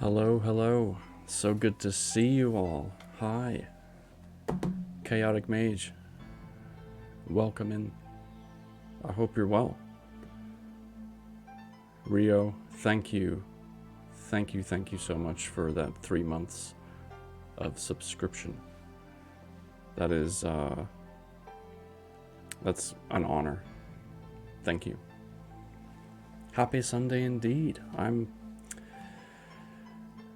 Hello, hello. So good to see you all. Hi. Chaotic Mage. Welcome in. I hope you're well. Rio, thank you. Thank you so much for that 3 months of subscription. That is, that's an honor. Thank you. Happy Sunday indeed.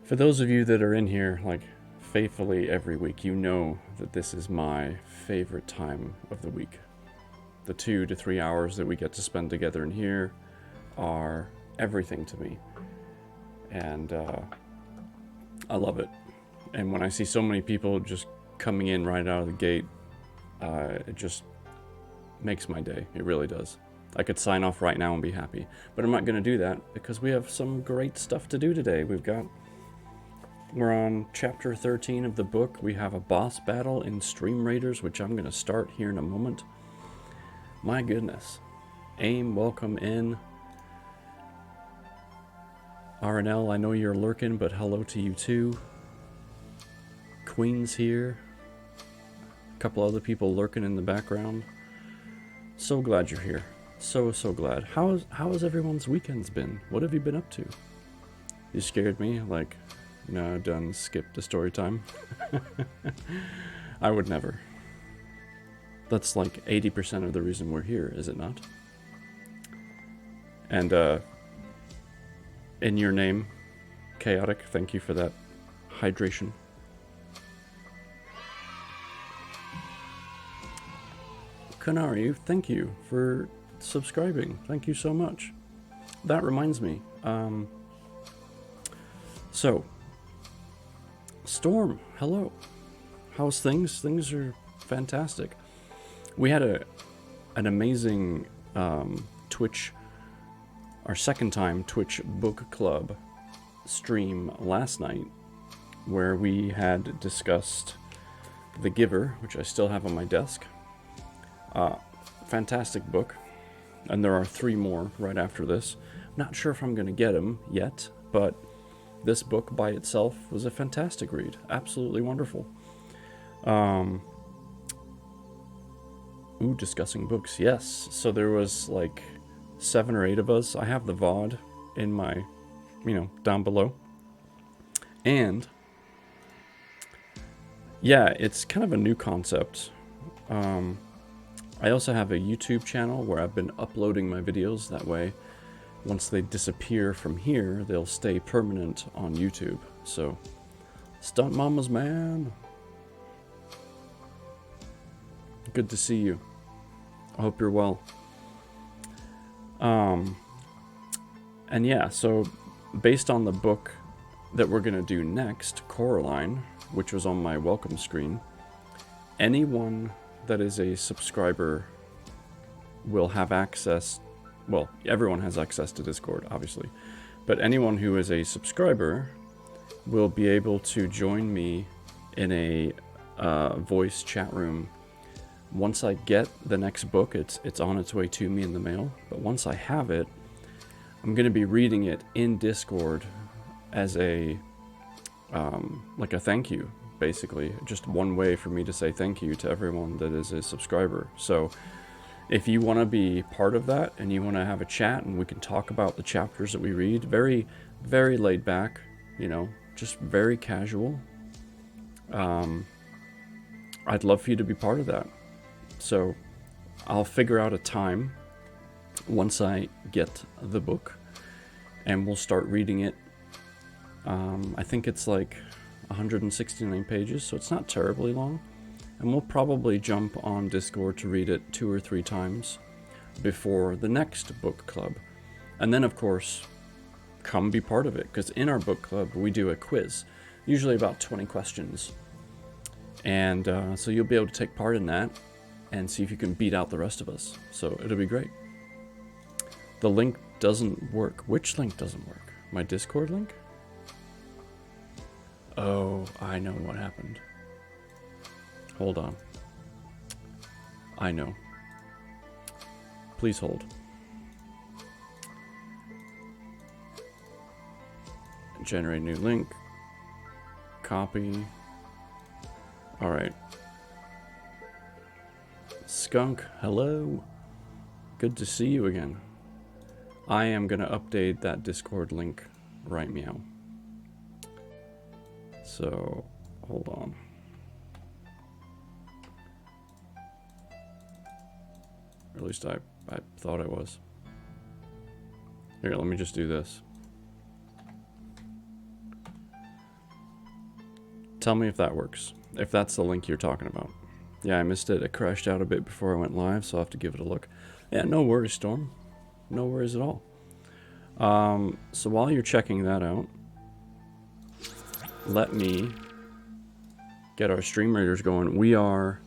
For those of you that are in here, like, faithfully every week, you know that this is my favorite time of the week. The 2 to 3 hours that we get to spend together in here are everything to me. And I love it. And when I see so many people just coming in right out of the gate, it just makes my day. It really does. I could sign off right now and be happy. But I'm not going to do that because we have some great stuff to do today. We're on chapter 13 of the book. We have a boss battle in Stream Raiders, which I'm going to start here in a moment. My goodness. AIM, welcome in. RNL, I know you're lurking, but hello to you too. Queen's here. A couple other people lurking in the background. So glad you're here. So glad. How has everyone's weekends been? What have you been up to? You scared me, like... No, done. Skip the story time. I would never. That's like 80% of the reason we're here, is it not? And in your name, Chaotic, thank you for that hydration. Kanari, thank you for subscribing. Thank you so much. That reminds me. Storm, hello. How's things? Things are fantastic. We had an amazing Twitch, our second time Twitch book club stream last night, where we had discussed The Giver, which I still have on my desk. Fantastic book, and there are 3 more right after this. Not sure if I'm going to get them yet, but this book by itself was a fantastic read. Absolutely wonderful. Discussing books. Yes. So there was like 7 or 8 of us. I have the VOD in my, down below. And yeah, it's kind of a new concept. I also have a YouTube channel where I've been uploading my videos. That way, once they disappear from here, they'll stay permanent on YouTube. So, Stunt Mamas, man. Good to see you. I hope you're well. And yeah, so based on the book that we're going to do next, Coraline, which was on my welcome screen, anyone that is a subscriber will have access. Well, everyone has access to Discord, obviously, but anyone who is a subscriber will be able to join me in a voice chat room. Once I get the next book, it's on its way to me in the mail, but once I have it, I'm going to be reading it in Discord as a like a thank you, basically. Just one way for me to say thank you to everyone that is a subscriber. So if you want to be part of that and you want to have a chat and we can talk about the chapters that we read, very, very laid back, just very casual, I'd love for you to be part of that. So I'll figure out a time once I get the book and we'll start reading it. I think it's like 169 pages, so it's not terribly long. And we'll probably jump on Discord to read it 2 or 3 times before the next book club. And then, of course, come be part of it, because in our book club, we do a quiz, usually about 20 questions. And so you'll be able to take part in that and see if you can beat out the rest of us. So it'll be great. The link doesn't work. Which link doesn't work? My Discord link? Oh, I know what happened. Hold on. I know. Please hold. Generate new link. Copy. Alright. Skunk, hello. Good to see you again. I am going to update that Discord link right meow. So, hold on. Or at least I thought I was. Here, let me just do this. Tell me if that works. If that's the link you're talking about. Yeah, I missed it. It crashed out a bit before I went live, so I'll have to give it a look. Yeah, no worries, Storm. No worries at all. So while you're checking that out, let me get our stream raiders going. We are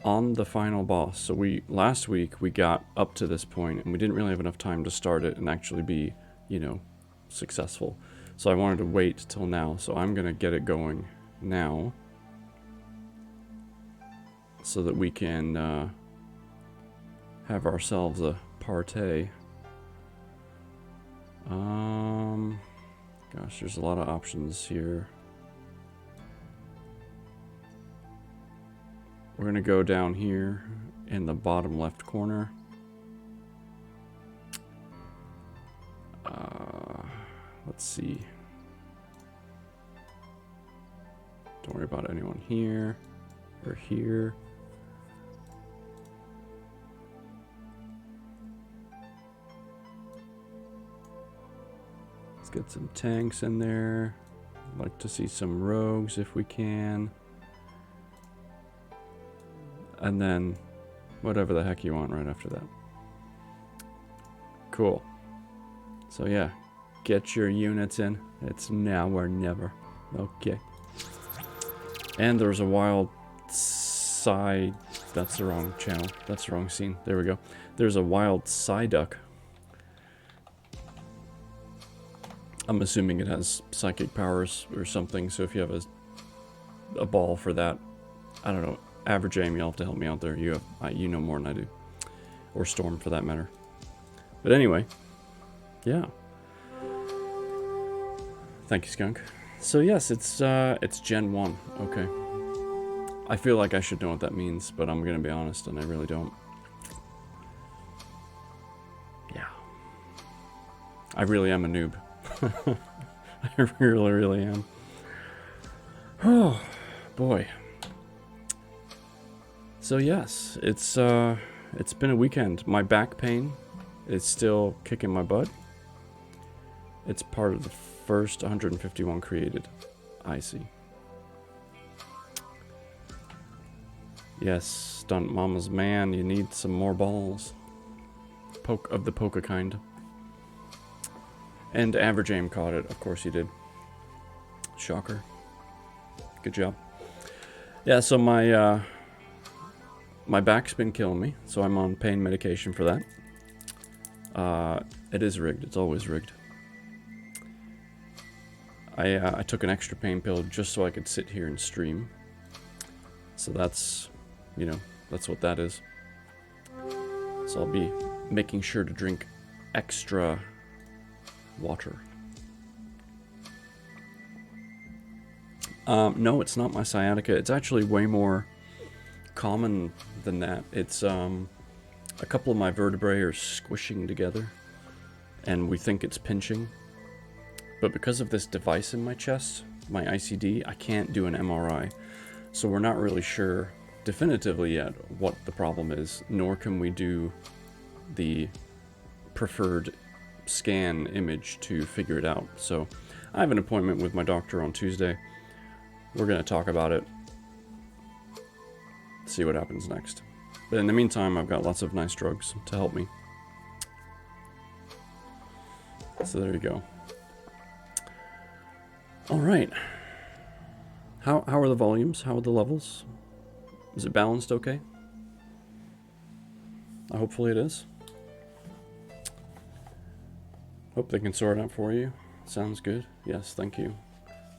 on the final boss. So last week we got up to this point and we didn't really have enough time to start it and actually be, you know, successful. So I wanted to wait till now. So I'm going to get it going now so that we can have ourselves a partay. Gosh, there's a lot of options here. We're gonna go down here in the bottom left corner. Let's see. Don't worry about anyone here or here. Let's get some tanks in there. I'd like to see some rogues if we can. And then whatever the heck you want right after that. Cool. So yeah, get your units in. It's now or never. Okay. And there's a wild side... That's the wrong channel. That's the wrong scene. There we go. There's a wild Psyduck. I'm assuming it has psychic powers or something, so if you have a ball for that, I don't know. Average aim, you'll have to help me out there. You know more than I do. Or Storm, for that matter. But anyway, yeah. Thank you, Skunk. So yes, it's Gen 1. Okay. I feel like I should know what that means, but I'm gonna be honest, and I really don't. Yeah. I really am a noob. I really, really am. Oh, boy. So yes, it's been a weekend. My back pain is still kicking my butt. It's part of the first 151 created. I see. Yes, Stunt Mama's man, you need some more balls. Of the polka kind. And Average Aim caught it, of course he did. Shocker. Good job. Yeah, so my back's been killing me, so I'm on pain medication for that. It is rigged. It's always rigged. I took an extra pain pill just so I could sit here and stream. So that's, you know, that's what that is. So I'll be making sure to drink extra water. No, it's not my sciatica. It's actually way more common than that. It's a couple of my vertebrae are squishing together and we think it's pinching, but because of this device in my chest, my ICD, I can't do an MRI, so we're not really sure definitively yet what the problem is, nor can we do the preferred scan image to figure it out. So I have an appointment with my doctor on Tuesday. We're going to talk about it, see what happens next. But in the meantime, I've got lots of nice drugs to help me. So there you go. All right. How are the volumes? How are the levels? Is it balanced okay? Hopefully it is. Hope they can sort it out for you. Sounds good. Yes, thank you.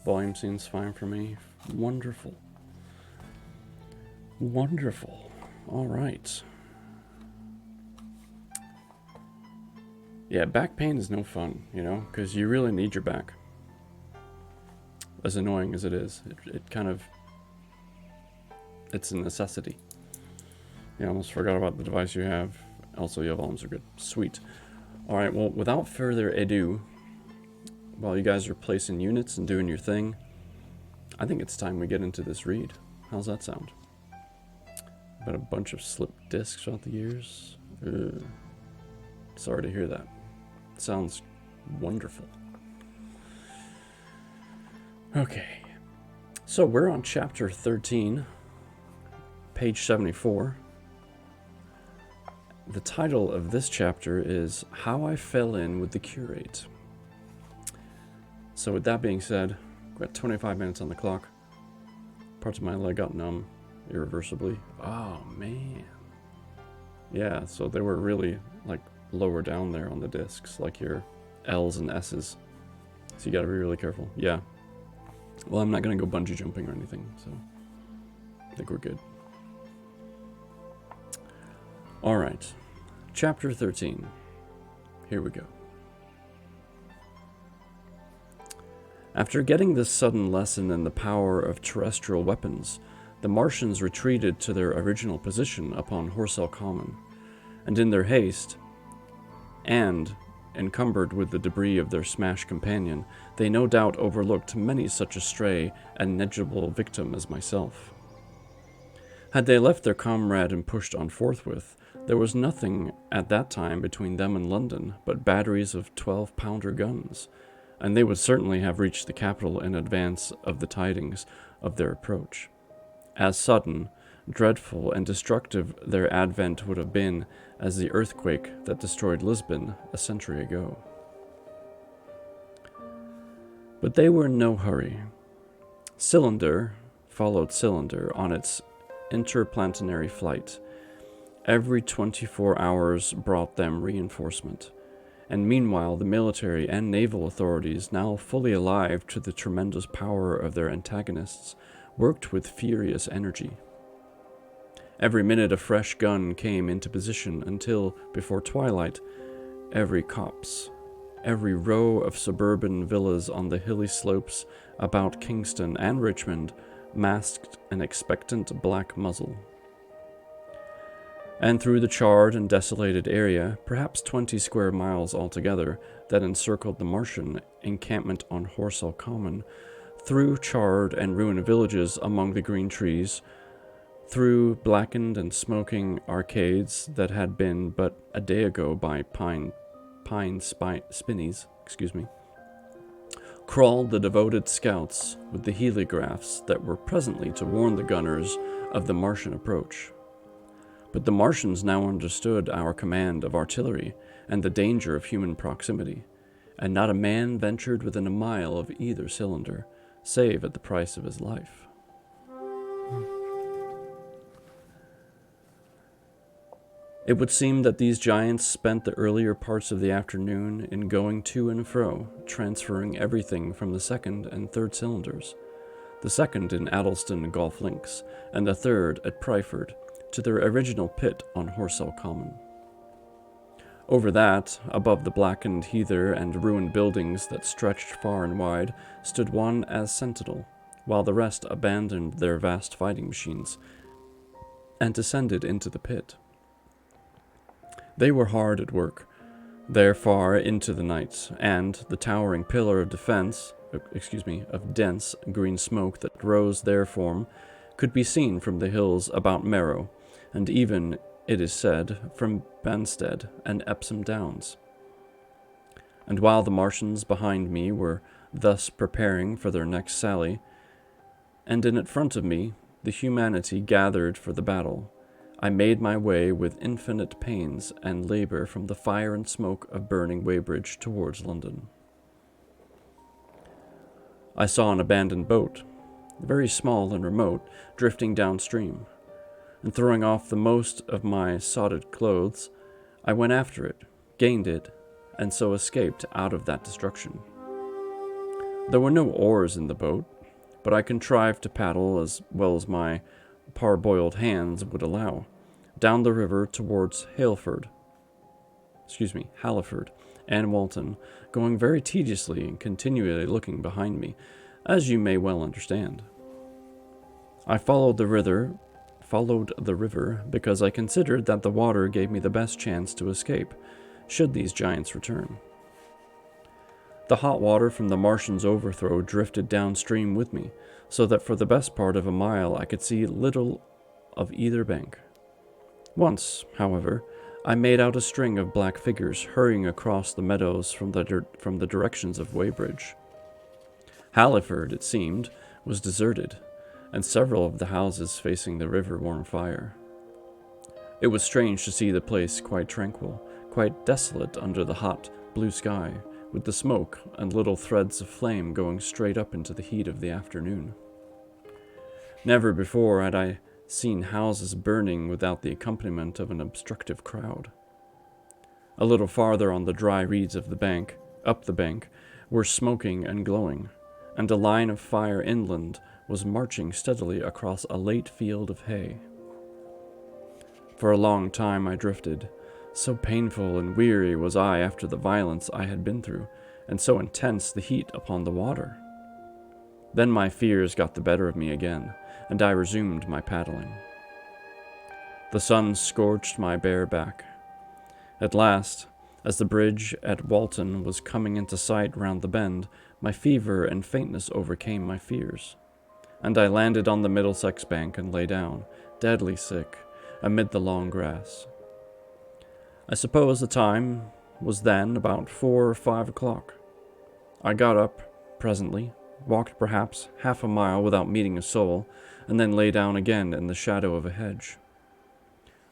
Volume seems fine for me. Wonderful. Wonderful. All right. Yeah, back pain is no fun, you know, because you really need your back. as annoying as it is. It kind of, it's a necessity. You almost forgot about the device you have. Also, your volumes are good. Sweet. Alright, well, without further ado, while you guys are placing units and doing your thing, I think it's time we get into this read. How's that sound? About a bunch of slipped discs throughout the years. Sorry to hear that. Sounds wonderful. Okay, so we're on chapter 13, page 74. The title of this chapter is How I Fell In with the Curate. So with that being said, we've got 25 minutes on the clock. Parts of my leg got numb irreversibly. Oh man. Yeah, so they were really like lower down there on the discs, like your L's and S's. So you gotta be really careful. Yeah. Well, I'm not gonna go bungee jumping or anything, so I think we're good. Alright. Chapter 13. Here we go. After getting this sudden lesson in the power of terrestrial weapons, the Martians retreated to their original position upon Horsell Common, and in their haste, and encumbered with the debris of their smashed companion, they no doubt overlooked many such a stray and negligible victim as myself. Had they left their comrade and pushed on forthwith, there was nothing at that time between them and London but batteries of 12-pounder guns, and they would certainly have reached the capital in advance of the tidings of their approach. As sudden, dreadful, and destructive their advent would have been as the earthquake that destroyed Lisbon a century ago. But they were in no hurry. Cylinder followed cylinder on its interplanetary flight. Every 24 hours brought them reinforcement, and meanwhile the military and naval authorities, now fully alive to the tremendous power of their antagonists, worked with furious energy. Every minute a fresh gun came into position until, before twilight, every copse, every row of suburban villas on the hilly slopes about Kingston and Richmond masked an expectant black muzzle. And through the charred and desolated area, perhaps 20 square miles altogether, that encircled the Martian encampment on Horsell Common, through charred and ruined villages among the green trees, through blackened and smoking arcades that had been but a day ago by pine spinneys, crawled the devoted scouts with the heligraphs that were presently to warn the gunners of the Martian approach. But the Martians now understood our command of artillery and the danger of human proximity, and not a man ventured within a mile of either cylinder, save at the price of his life. It would seem that these giants spent the earlier parts of the afternoon in going to and fro, transferring everything from the second and third cylinders, the second in Addleston Golf Links, and the third at Pryford, to their original pit on Horsell Common. Over that, above the blackened heather and ruined buildings that stretched far and wide, stood one as sentinel, while the rest abandoned their vast fighting machines and descended into the pit. They were hard at work, there far into the night, and the towering pillar of of dense green smoke that rose therefrom could be seen from the hills about Merrow, and even, it is said, from Banstead and Epsom Downs. And while the Martians behind me were thus preparing for their next sally, and in front of me the humanity gathered for the battle, I made my way with infinite pains and labor from the fire and smoke of burning Weybridge towards London. I saw an abandoned boat, very small and remote, drifting downstream, and throwing off the most of my sodded clothes, I went after it, gained it, and so escaped out of that destruction. There were no oars in the boat, but I contrived to paddle as well as my parboiled hands would allow, down the river towards Halliford, and Walton, going very tediously and continually looking behind me, as you may well understand. I followed the river because I considered that the water gave me the best chance to escape, should these giants return. The hot water from the Martian's overthrow drifted downstream with me, so that for the best part of a mile I could see little of either bank. Once, however, I made out a string of black figures hurrying across the meadows from the directions of Weybridge. Halliford, it seemed, was deserted, and several of the houses facing the river were on fire. It was strange to see the place quite tranquil, quite desolate under the hot, blue sky, with the smoke and little threads of flame going straight up into the heat of the afternoon. Never before had I seen houses burning without the accompaniment of an obstructive crowd. A little farther on the dry reeds of the bank, up the bank, were smoking and glowing, and a line of fire inland was marching steadily across a late field of hay. For a long time I drifted. So painful and weary was I after the violence I had been through, and so intense the heat upon the water. Then my fears got the better of me again, and I resumed my paddling. The sun scorched my bare back. At last, as the bridge at Walton was coming into sight round the bend, my fever and faintness overcame my fears, and I landed on the Middlesex bank and lay down, deadly sick, amid the long grass. I suppose the time was then about 4 or 5 o'clock. I got up presently, walked perhaps half a mile without meeting a soul, and then lay down again in the shadow of a hedge.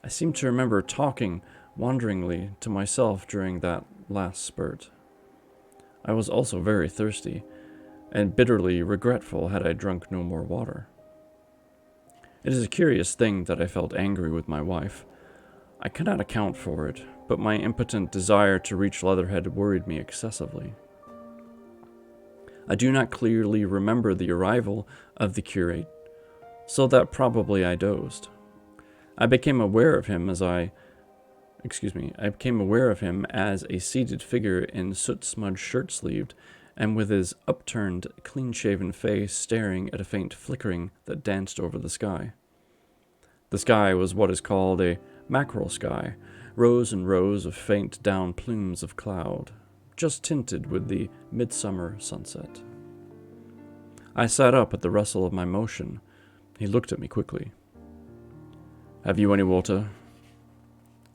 I seem to remember talking wanderingly to myself during that last spurt. I was also very thirsty, and bitterly regretful had I drunk no more water. It is a curious thing that I felt angry with my wife. I cannot account for it, but my impotent desire to reach Leatherhead worried me excessively. I do not clearly remember the arrival of the curate, so that probably I dozed. I became aware of him as a seated figure in soot-smudged shirt-sleeved, and with his upturned, clean-shaven face staring at a faint flickering that danced over the sky. The sky was what is called a mackerel sky, rows and rows of faint down plumes of cloud, just tinted with the midsummer sunset. I sat up at the rustle of my motion. He looked at me quickly. "Have you any water?"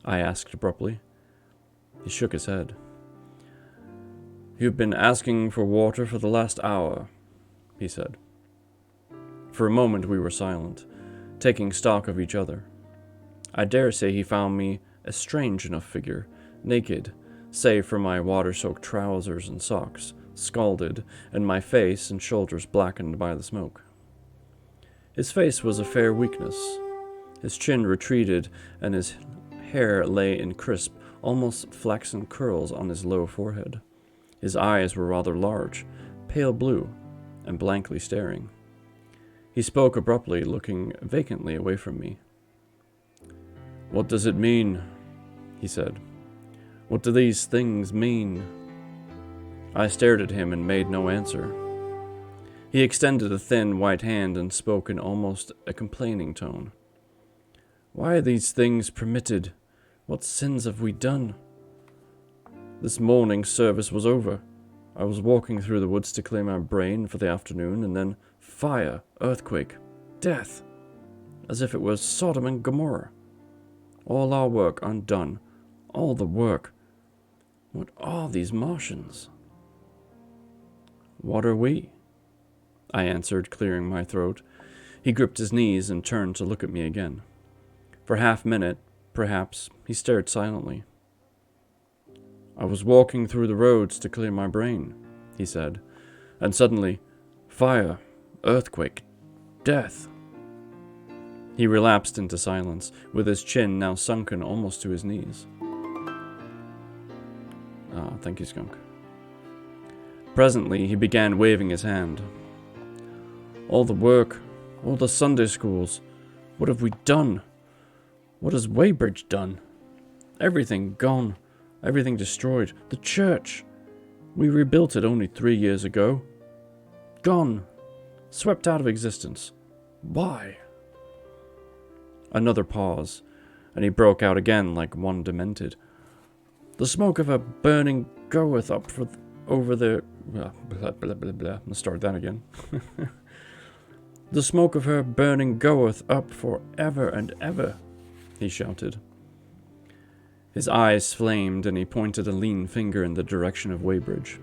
I asked abruptly. He shook his head. "You've been asking for water for the last hour," he said. For a moment we were silent, taking stock of each other. I dare say he found me a strange enough figure, naked, save for my water-soaked trousers and socks, scalded, and my face and shoulders blackened by the smoke. His face was a fair weakness. His chin retreated, and his hair lay in crisp, almost flaxen curls on his low forehead. His eyes were rather large, pale blue, and blankly staring. He spoke abruptly, looking vacantly away from me. "What does it mean?" he said. "What do these things mean?" I stared at him and made no answer. He extended a thin white hand and spoke in almost a complaining tone. "Why are these things permitted? What sins have we done? This morning's service was over. I was walking through the woods to clear my brain for the afternoon, and then fire, earthquake, death, as if it was Sodom and Gomorrah. All our work undone, all the work. What are these Martians?" "What are we?" I answered, clearing my throat. He gripped his knees and turned to look at me again. For half a minute, perhaps, he stared silently. "I was walking through the roads to clear my brain," he said, "and suddenly, fire, earthquake, death." He relapsed into silence, with his chin now sunken almost to his knees. Thank you, Skunk. Presently, he began waving his hand. "All the work, all the Sunday schools, what have we done? What has Weybridge done? Everything gone, everything destroyed. The church! We rebuilt it only 3 years ago. Gone, Swept out of existence. Why? Another pause, and he broke out again like one demented. The smoke of her burning goeth up over the... blah, blah, blah, blah. Let's start that again. The smoke of her burning goeth up for ever and ever, he shouted. His eyes flamed, and he pointed a lean finger in the direction of Weybridge.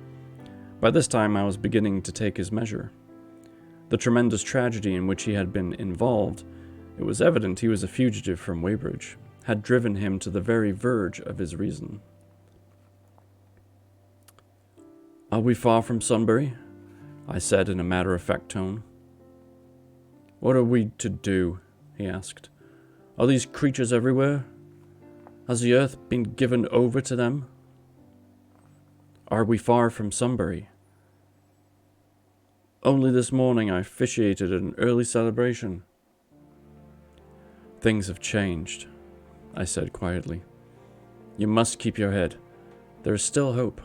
By this time I was beginning to take his measure. The tremendous tragedy in which he had been involved, it was evident he was a fugitive from Weybridge, had driven him to the very verge of his reason. Are we far from Sunbury? I said in a matter-of-fact tone. What are we to do? He asked. Are these creatures everywhere? Has the earth been given over to them? Are we far from Sunbury? Only this morning I officiated an early celebration. Things have changed, I said quietly. You must keep your head. There is still hope.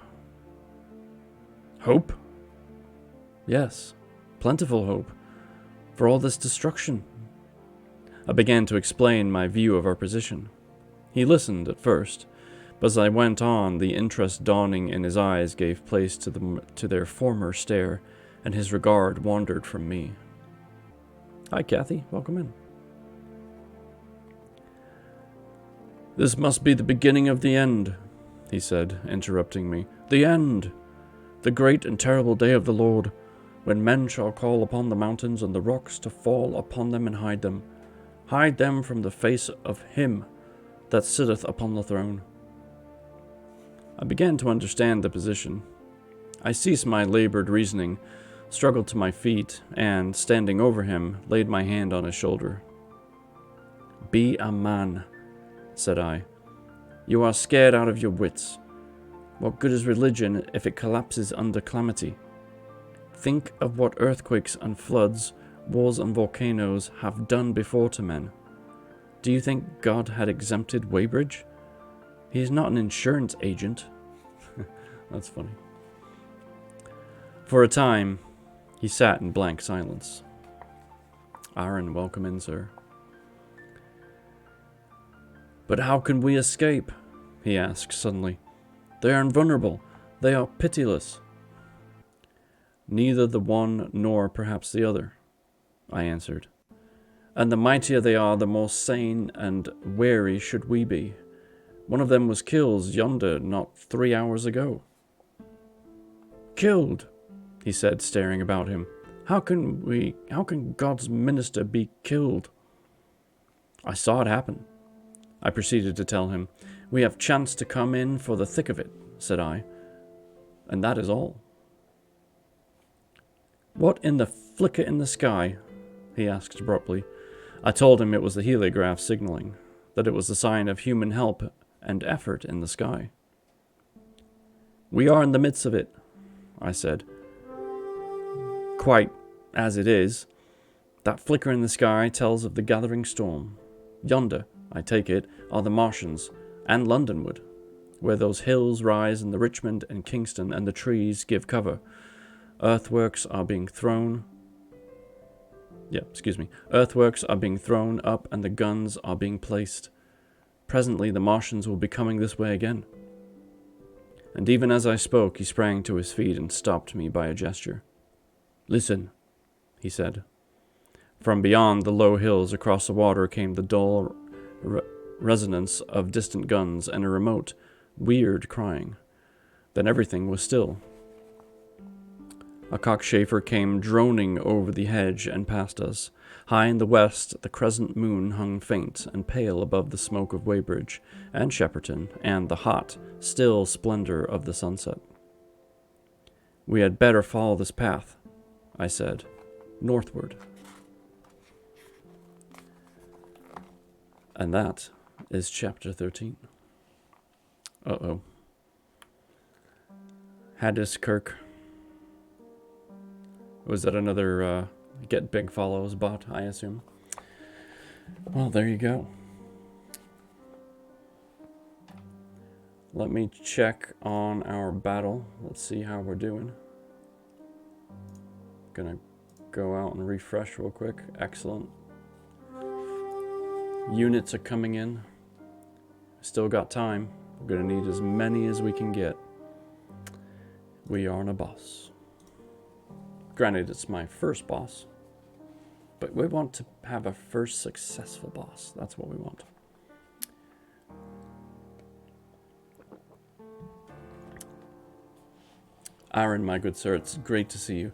Hope? Yes, plentiful hope. For all this destruction. I began to explain my view of our position. He listened at first, but as I went on, the interest dawning in his eyes gave place to their former stare, and his regard wandered from me. Hi, Kathy. Welcome in. This must be the beginning of the end, he said, interrupting me. The end! The great and terrible day of the Lord, when men shall call upon the mountains and the rocks to fall upon them and hide them from the face of him that sitteth upon the throne. I began to understand the position. I ceased my labored reasoning, struggled to my feet, and, standing over him, laid my hand on his shoulder. Be a man, said I. You are scared out of your wits. What good is religion if it collapses under calamity? Think of what earthquakes and floods, wars and volcanoes have done before to men. Do you think God had exempted Weybridge? He is not an insurance agent. That's funny. For a time, he sat in blank silence. Aaron, welcome in, sir. But how can we escape? He asked suddenly. They are invulnerable. They are pitiless. Neither the one nor perhaps the other, I answered. And the mightier they are, the more sane and wary should we be. One of them was killed yonder not 3 hours ago. Killed, he said, staring about him. How can God's minister be killed? I saw it happen, I proceeded to tell him. We have chanced to come in for the thick of it, said I, and that is all. What in the flicker in the sky? He asked abruptly. I told him it was the heliograph signaling, that it was the sign of human help and effort in the sky. We are in the midst of it, I said. Quite as it is. That flicker in the sky tells of the gathering storm. Yonder, I take it, are the Martians, and Londonward, where those hills rise in the Richmond and Kingston and the trees give cover. Earthworks are being thrown up and the guns are being placed. Presently the Martians will be coming this way again. And even as I spoke, he sprang to his feet and stopped me by a gesture. Listen, he said. From beyond the low hills across the water came the dull resonance of distant guns and a remote, weird crying. Then everything was still. A cockchafer came droning over the hedge and past us. High in the west, the crescent moon hung faint and pale above the smoke of Weybridge and Shepperton and the hot, still splendor of the sunset. We had better follow this path, I said, northward. And that is chapter 13. Uh-oh. Haddiskirk. Was that another Get Big Follows bot, I assume? Well, there you go. Let me check on our battle. Let's see how we're doing. Gonna go out and refresh real quick. Excellent. Units are coming in. Still got time. We're going to need as many as we can get. We are on a boss. Granted, it's my first boss. But we want to have a first successful boss. That's what we want. Aaron, my good sir, it's great to see you.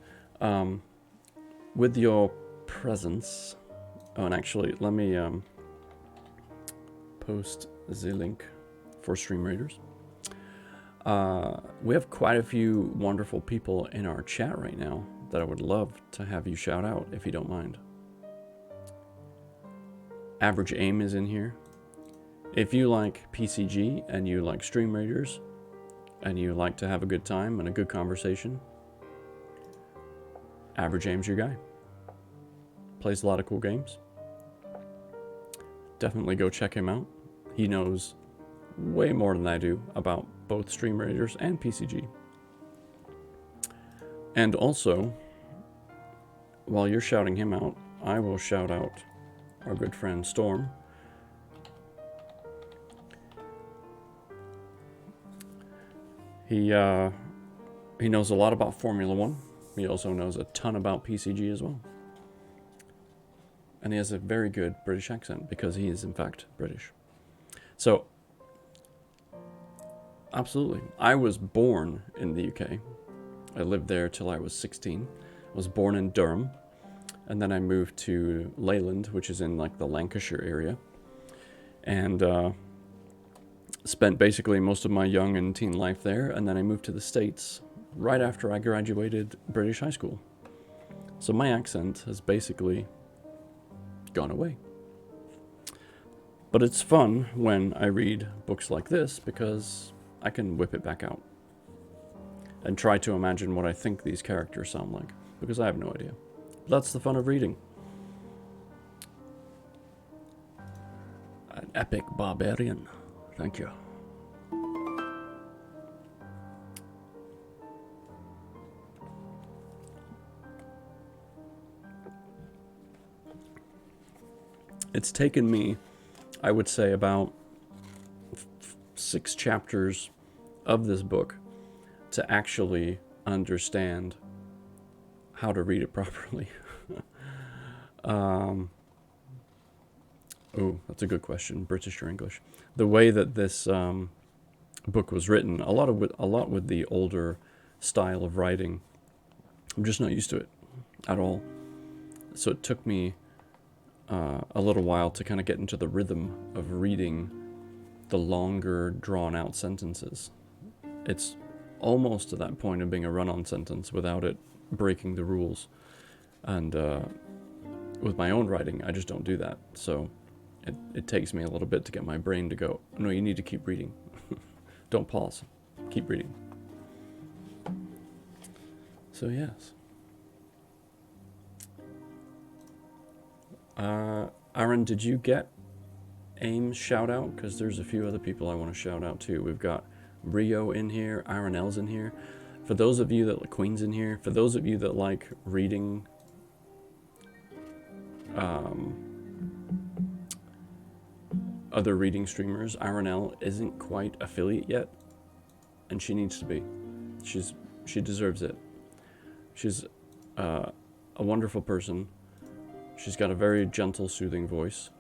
With your presence... Oh, and actually, let me post the link for Stream Raiders. We have quite a few wonderful people in our chat right now that I would love to have you shout out, if you don't mind. Average Aim is in here. If you like PCG and you like Stream Raiders and you like to have a good time and a good conversation, Average Aim's your guy. Plays a lot of cool games. Definitely go check him out. He knows way more than I do about both Stream Raiders and PCG. And also, while you're shouting him out, I will shout out our good friend Storm. He knows a lot about Formula 1. He also knows a ton about PCG as well. And he has a very good British accent because he is in fact British. So, absolutely. I was born in the UK. I lived there till I was 16. I was born in Durham. And then I moved to Leyland, which is in like the Lancashire area. And spent basically most of my young and teen life there. And then I moved to the States right after I graduated British high school. So my accent has basically gone away. But it's fun when I read books like this because I can whip it back out and try to imagine what I think these characters sound like, because I have no idea. But that's the fun of reading. An epic barbarian. Thank you. It's taken me, I would say, about 6 chapters of this book to actually understand how to read it properly. Oh, that's a good question. British or English? The way that this book was written, a lot with the older style of writing, I'm just not used to it at all. So it took me a little while to kind of get into the rhythm of reading the longer, drawn-out sentences. It's almost to that point of being a run-on sentence without it breaking the rules. And with my own writing, I just don't do that. So it takes me a little bit to get my brain to go, no, you need to keep reading. Don't pause. Keep reading. So, yes. Aaron, did you get Aim's shout out? Because there's a few other people I want to shout out too. We've got Rio in here, Aaron L's in here. For those of you that like Queen's in here, for those of you that like reading other reading streamers, Aaron L isn't quite affiliate yet, and she needs to be. She deserves it. She's a wonderful person. She's got a very gentle, soothing voice.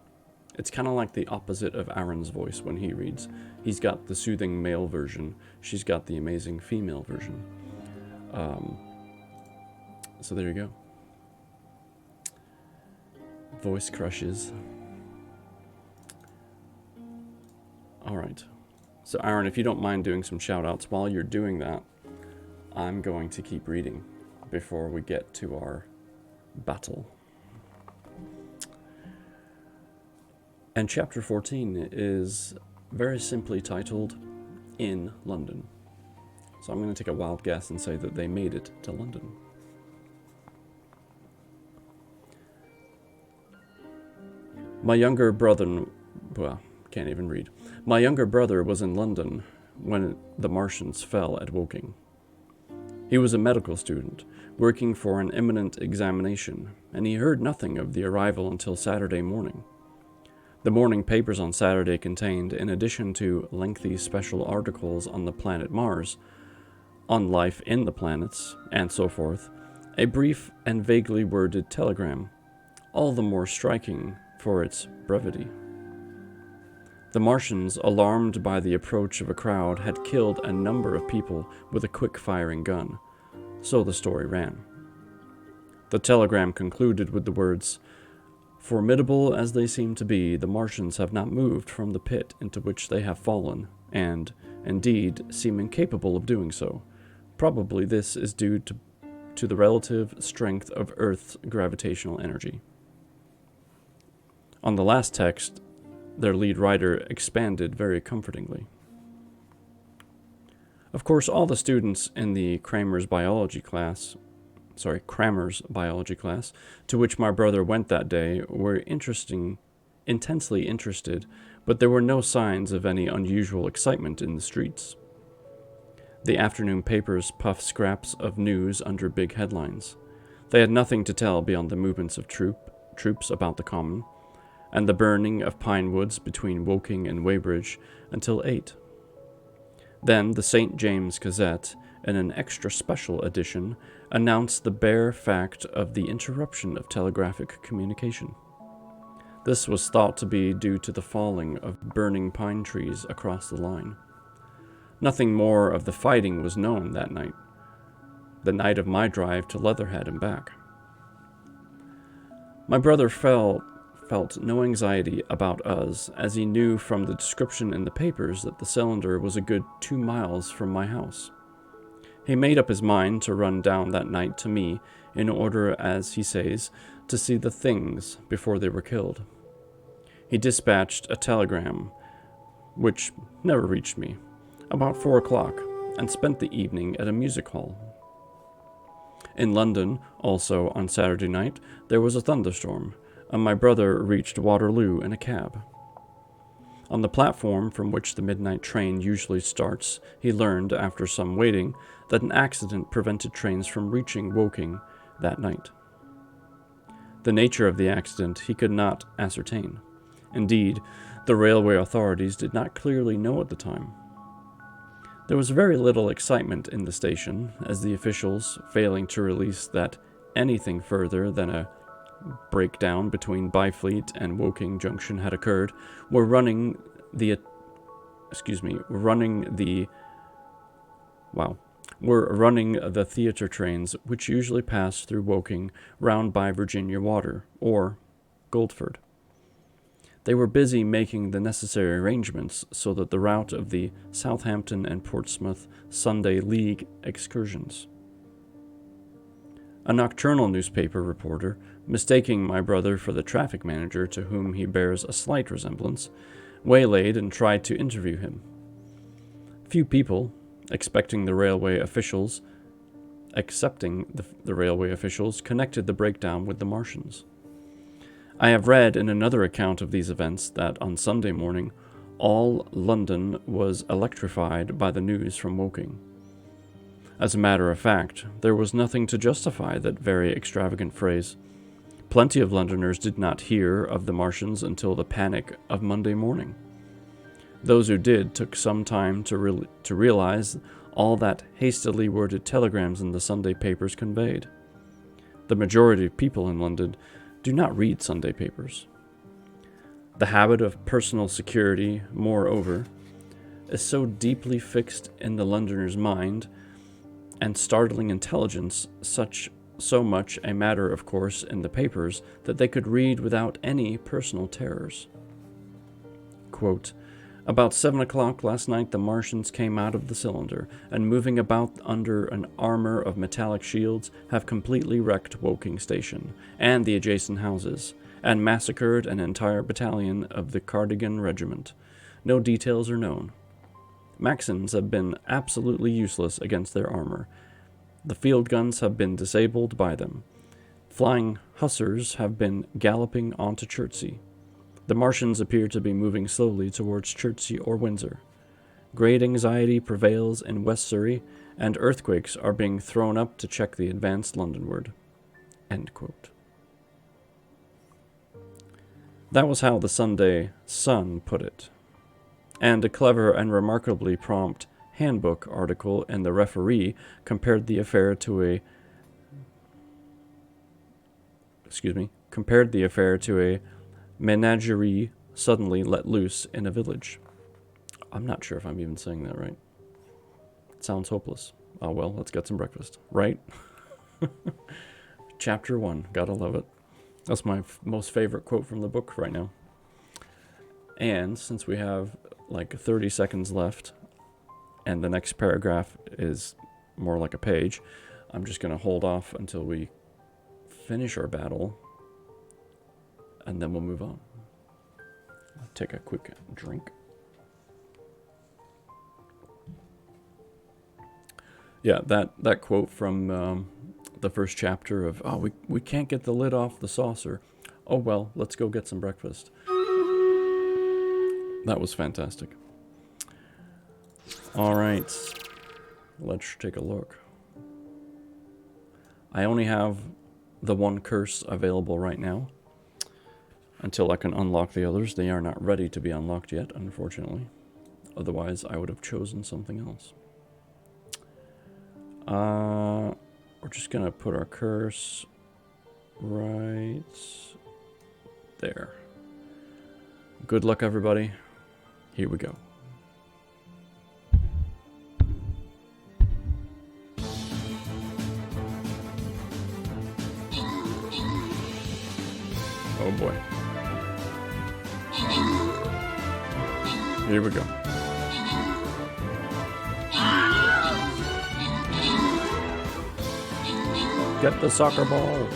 It's kind of like the opposite of Aaron's voice when he reads. He's got the soothing male version. She's got the amazing female version. So there you go. Voice crushes. Alright. So Aaron, if you don't mind doing some shout-outs while you're doing that, I'm going to keep reading before we get to our battle. And chapter 14 is very simply titled, In London. So I'm going to take a wild guess and say that they made it to London. My younger brother, well, can't even read. My younger brother was in London when the Martians fell at Woking. He was a medical student, working for an imminent examination, and he heard nothing of the arrival until Saturday morning. The morning papers on Saturday contained, in addition to lengthy special articles on the planet Mars, on life in the planets, and so forth, a brief and vaguely worded telegram, all the more striking for its brevity. The Martians, alarmed by the approach of a crowd, had killed a number of people with a quick-firing gun, so the story ran. The telegram concluded with the words, "Formidable as they seem to be, the Martians have not moved from the pit into which they have fallen, and, indeed, seem incapable of doing so. Probably this is due to the relative strength of Earth's gravitational energy." On the last text, their lead writer expanded very comfortingly. Of course, all the students in the Kramer's biology class, to which my brother went that day, were intensely interested, but there were no signs of any unusual excitement in the streets. The afternoon papers puffed scraps of news under big headlines. They had nothing to tell beyond the movements of troops about the common, and the burning of pine woods between Woking and Weybridge until 8. Then the St. James Gazette, in an extra special edition, announced the bare fact of the interruption of telegraphic communication. This was thought to be due to the falling of burning pine trees across the line. Nothing more of the fighting was known that night, the night of my drive to Leatherhead and back. My brother felt no anxiety about us, as he knew from the description in the papers that the cylinder was a good 2 miles from my house. He made up his mind to run down that night to me, in order, as he says, to see the things before they were killed. He dispatched a telegram, which never reached me, about 4 o'clock, and spent the evening at a music hall. In London, also on Saturday night, there was a thunderstorm, and my brother reached Waterloo in a cab. On the platform from which the midnight train usually starts, he learned, after some waiting, that an accident prevented trains from reaching Woking that night. The nature of the accident he could not ascertain. Indeed, the railway authorities did not clearly know at the time. There was very little excitement in the station, as the officials, failing to release that anything further than a breakdown between Byfleet and Woking Junction had occurred, were running the theater trains which usually pass through Woking round by Virginia Water, or Goldford. They were busy making the necessary arrangements so that the route of the Southampton and Portsmouth Sunday League excursions. A nocturnal newspaper reporter, mistaking my brother for the traffic manager to whom he bears a slight resemblance, waylaid and tried to interview him. Few people, accepting the railway officials, connected the breakdown with the Martians. I have read in another account of these events that on Sunday morning, all London was electrified by the news from Woking. As a matter of fact, there was nothing to justify that very extravagant phrase. Plenty of Londoners did not hear of the Martians until the panic of Monday morning. Those who did took some time to realize all that hastily worded telegrams in the Sunday papers conveyed. The majority of people in London do not read Sunday papers. The habit of personal security, moreover, is so deeply fixed in the Londoner's mind, and startling intelligence so much a matter of course in the papers, that they could read without any personal terrors. Quote, "About 7 o'clock last night the Martians came out of the cylinder, and moving about under an armor of metallic shields, have completely wrecked Woking Station, and the adjacent houses, and massacred an entire battalion of the Cardigan Regiment. No details are known. Maxims have been absolutely useless against their armor. The field guns have been disabled by them. Flying hussars have been galloping onto Chertsey. The Martians appear to be moving slowly towards Chertsey or Windsor. Great anxiety prevails in West Surrey, and earthquakes are being thrown up to check the advance Londonward. End quote. That was how the Sunday Sun put it. And a clever and remarkably prompt handbook article in the Referee compared the affair to a menagerie suddenly let loose in a village. I'm not sure if I'm even saying that right. It sounds hopeless. Oh well, let's get some breakfast, right? Chapter 1, gotta love it. That's my most favorite quote from the book right now. And since we have like 30 seconds left, and the next paragraph is more like a page, I'm just gonna hold off until we finish our battle, and then we'll move on. I'll take a quick drink. Yeah, that quote from the first chapter of, oh, we can't get the lid off the saucer. Oh well, let's go get some breakfast. That was fantastic. All right, let's take a look. I only have the one curse available right now. Until I can unlock the others, they are not ready to be unlocked yet, unfortunately. Otherwise, I would have chosen something else. We're just gonna put our curse right there. Good luck, everybody. Here we go. Oh boy. Here we go. Get the soccer ball.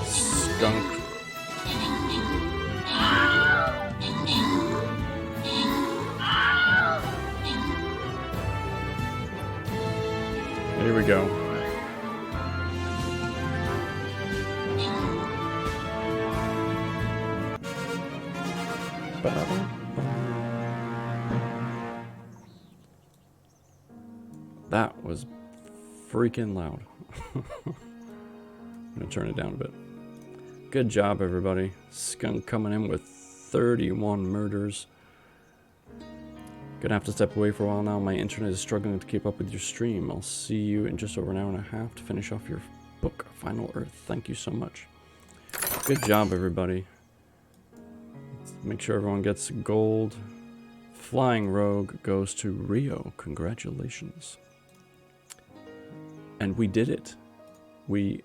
Skunk. Here we go. That was freaking loud. I'm gonna turn it down a bit. Good job, everybody. Skunk coming in with 31 murders. Gonna have to step away for a while now. My internet is struggling to keep up with your stream. I'll see you in just over an hour and a half to finish off your book, Final Earth. Thank you so much. Good job, everybody. Make sure everyone gets gold. Flying Rogue goes to Rio. Congratulations. And we did it. We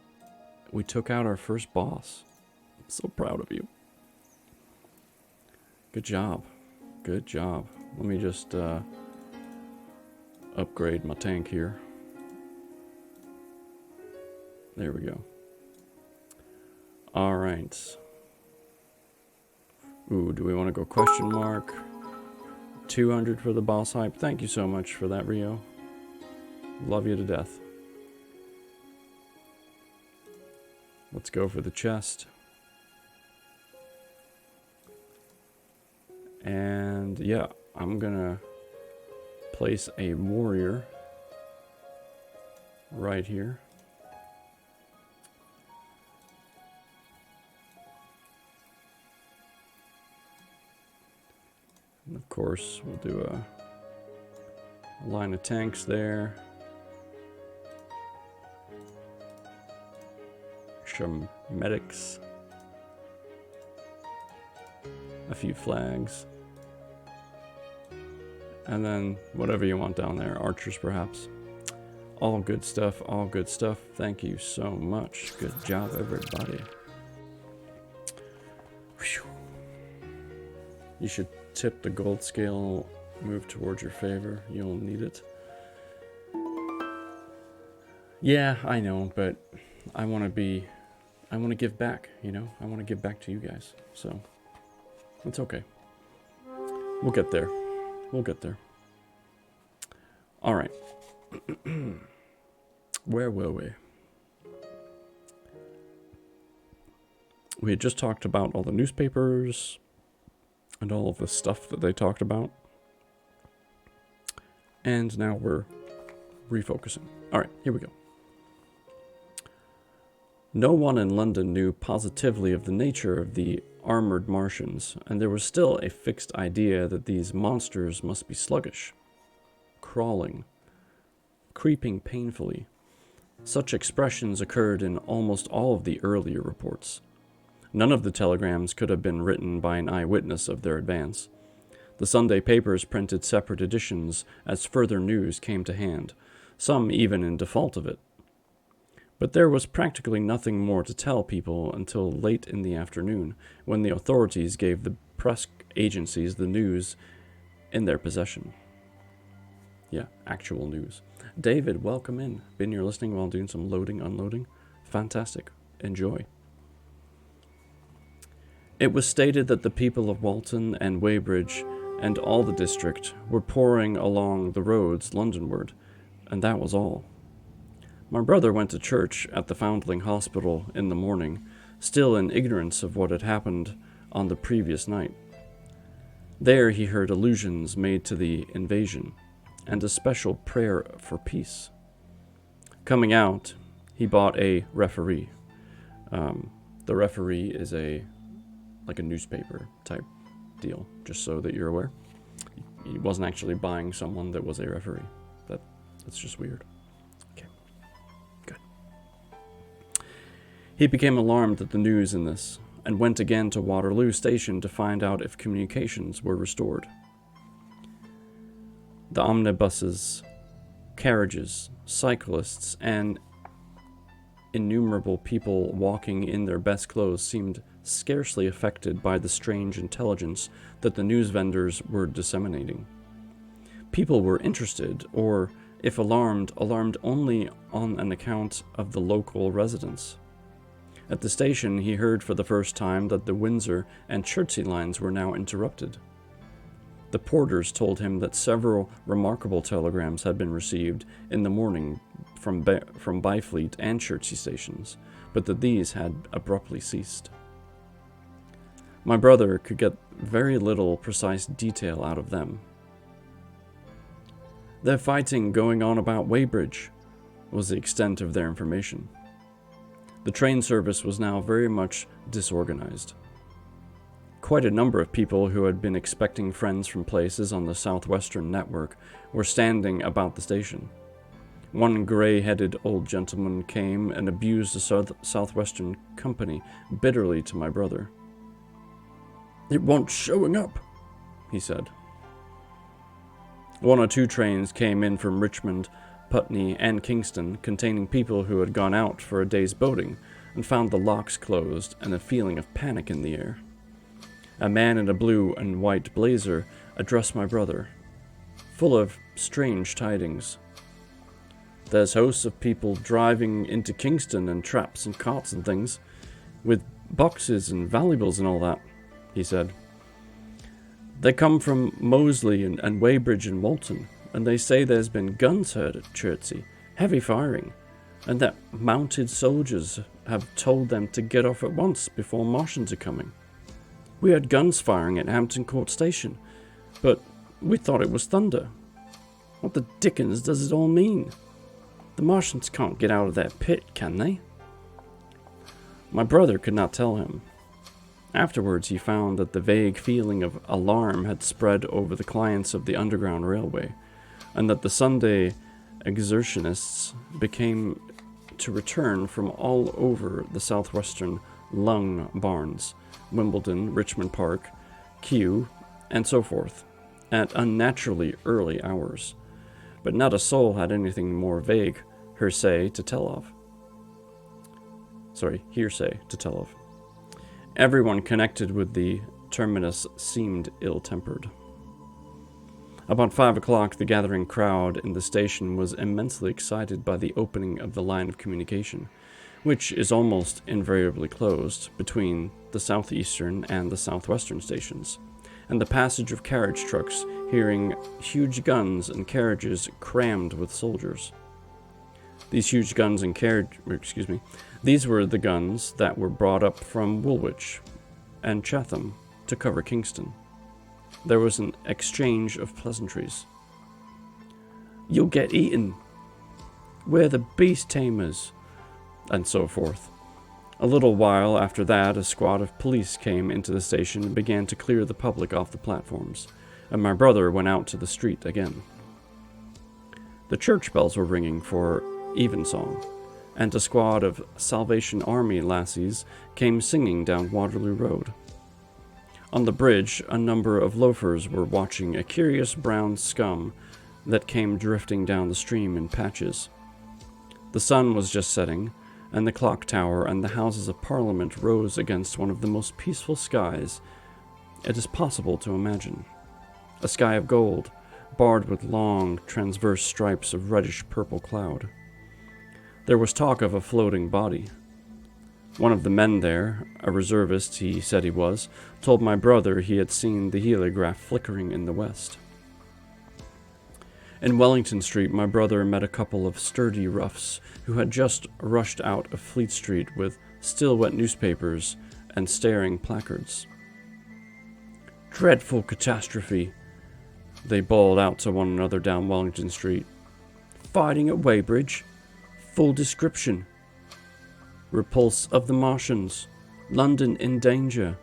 took out our first boss. I'm so proud of you. Good job. Good job. Let me just upgrade my tank here. There we go. All right. Ooh, do we want to go question mark? 200 for the boss hype. Thank you so much for that, Rio. Love you to death. Let's go for the chest. And yeah, I'm gonna place a warrior right here. And of course, we'll do a line of tanks there. Some medics. A few flags. And then whatever you want down there. Archers, perhaps. All good stuff, all good stuff. Thank you so much. Good job, everybody. Whew. You should tip the gold scale, move towards your favor. You'll need it. Yeah, I know, but I want to give back, you know? I want to give back to you guys. So, it's okay. We'll get there. We'll get there. All right. Where were we? We had just talked about all the newspapers and all of the stuff that they talked about. And now we're refocusing. All right, here we go. No one in London knew positively of the nature of the armored Martians, and there was still a fixed idea that these monsters must be sluggish, crawling, creeping painfully. Such expressions occurred in almost all of the earlier reports. None of the telegrams could have been written by an eyewitness of their advance. The Sunday papers printed separate editions as further news came to hand, some even in default of it. But there was practically nothing more to tell people until late in the afternoon, when the authorities gave the press agencies the news in their possession. Yeah, actual news. David, welcome in. Been here listening while doing some loading, unloading. Fantastic. Enjoy. It was stated that the people of Walton and Weybridge and all the district were pouring along the roads Londonward, and that was all. My brother went to church at the Foundling Hospital in the morning, still in ignorance of what had happened on the previous night. There he heard allusions made to the invasion, and a special prayer for peace. Coming out, he bought a referee. The referee is like a newspaper type deal, just so that you're aware. He wasn't actually buying someone that was a referee. That's just weird. Okay, good. He became alarmed at the news in this, and went again to Waterloo Station to find out if communications were restored. The omnibuses, carriages, cyclists, and innumerable people walking in their best clothes seemed scarcely affected by the strange intelligence that the news vendors were disseminating. People were interested, or, if alarmed only on an account of the local residents. At the station, he heard for the first time that the Windsor and Chertsey lines were now interrupted. The porters told him that several remarkable telegrams had been received in the morning from Byfleet and Chertsey stations, but that these had abruptly ceased. My brother could get very little precise detail out of them. "They're fighting going on about Weybridge," was the extent of their information. The train service was now very much disorganized. Quite a number of people who had been expecting friends from places on the Southwestern network were standing about the station. One gray-headed old gentleman came and abused the Southwestern company bitterly to my brother. "It wants showing up," he said. 1 or 2 trains came in from Richmond, Putney, and Kingston, containing people who had gone out for a day's boating and found the locks closed and a feeling of panic in the air. A man in a blue and white blazer addressed my brother, full of strange tidings. "There's hosts of people driving into Kingston in traps and carts and things, with boxes and valuables and all that," he said. "They come from Moseley and Weybridge and Walton, and they say there's been guns heard at Chertsey, heavy firing, and that mounted soldiers have told them to get off at once before Martians are coming. We heard guns firing at Hampton Court Station, but we thought it was thunder. What the dickens does it all mean? The Martians can't get out of their pit, can they?" My brother could not tell him. Afterwards, he found that the vague feeling of alarm had spread over the clients of the Underground Railway, and that the Sunday excursionists began to return from all over the Southwestern lung barns, Wimbledon, Richmond Park, Kew, and so forth, at unnaturally early hours. But not a soul had anything more vague hearsay to tell of. Everyone connected with the terminus seemed ill-tempered. About 5 o'clock, the gathering crowd in the station was immensely excited by the opening of the line of communication, which is almost invariably closed between the southeastern and the southwestern stations, and the passage of carriage trucks, hearing huge guns and carriages crammed with soldiers. These huge guns and these were the guns that were brought up from Woolwich and Chatham to cover Kingston. There was an exchange of pleasantries. "You'll get eaten. We're the beast tamers," and so forth. A little while after that, a squad of police came into the station and began to clear the public off the platforms, and my brother went out to the street again. The church bells were ringing for evensong, and a squad of Salvation Army lassies came singing down Waterloo Road. On the bridge, a number of loafers were watching a curious brown scum that came drifting down the stream in patches. The sun was just setting, and the clock tower and the Houses of Parliament rose against one of the most peaceful skies it is possible to imagine. A sky of gold, barred with long, transverse stripes of reddish-purple cloud. There was talk of a floating body. One of the men there, a reservist he said he was, told my brother he had seen the heliograph flickering in the west. In Wellington Street, my brother met a couple of sturdy roughs who had just rushed out of Fleet Street with still-wet newspapers and staring placards. "Dreadful catastrophe," they bawled out to one another down Wellington Street. "Fighting at Weybridge. Full description. Repulse of the Martians. London in danger."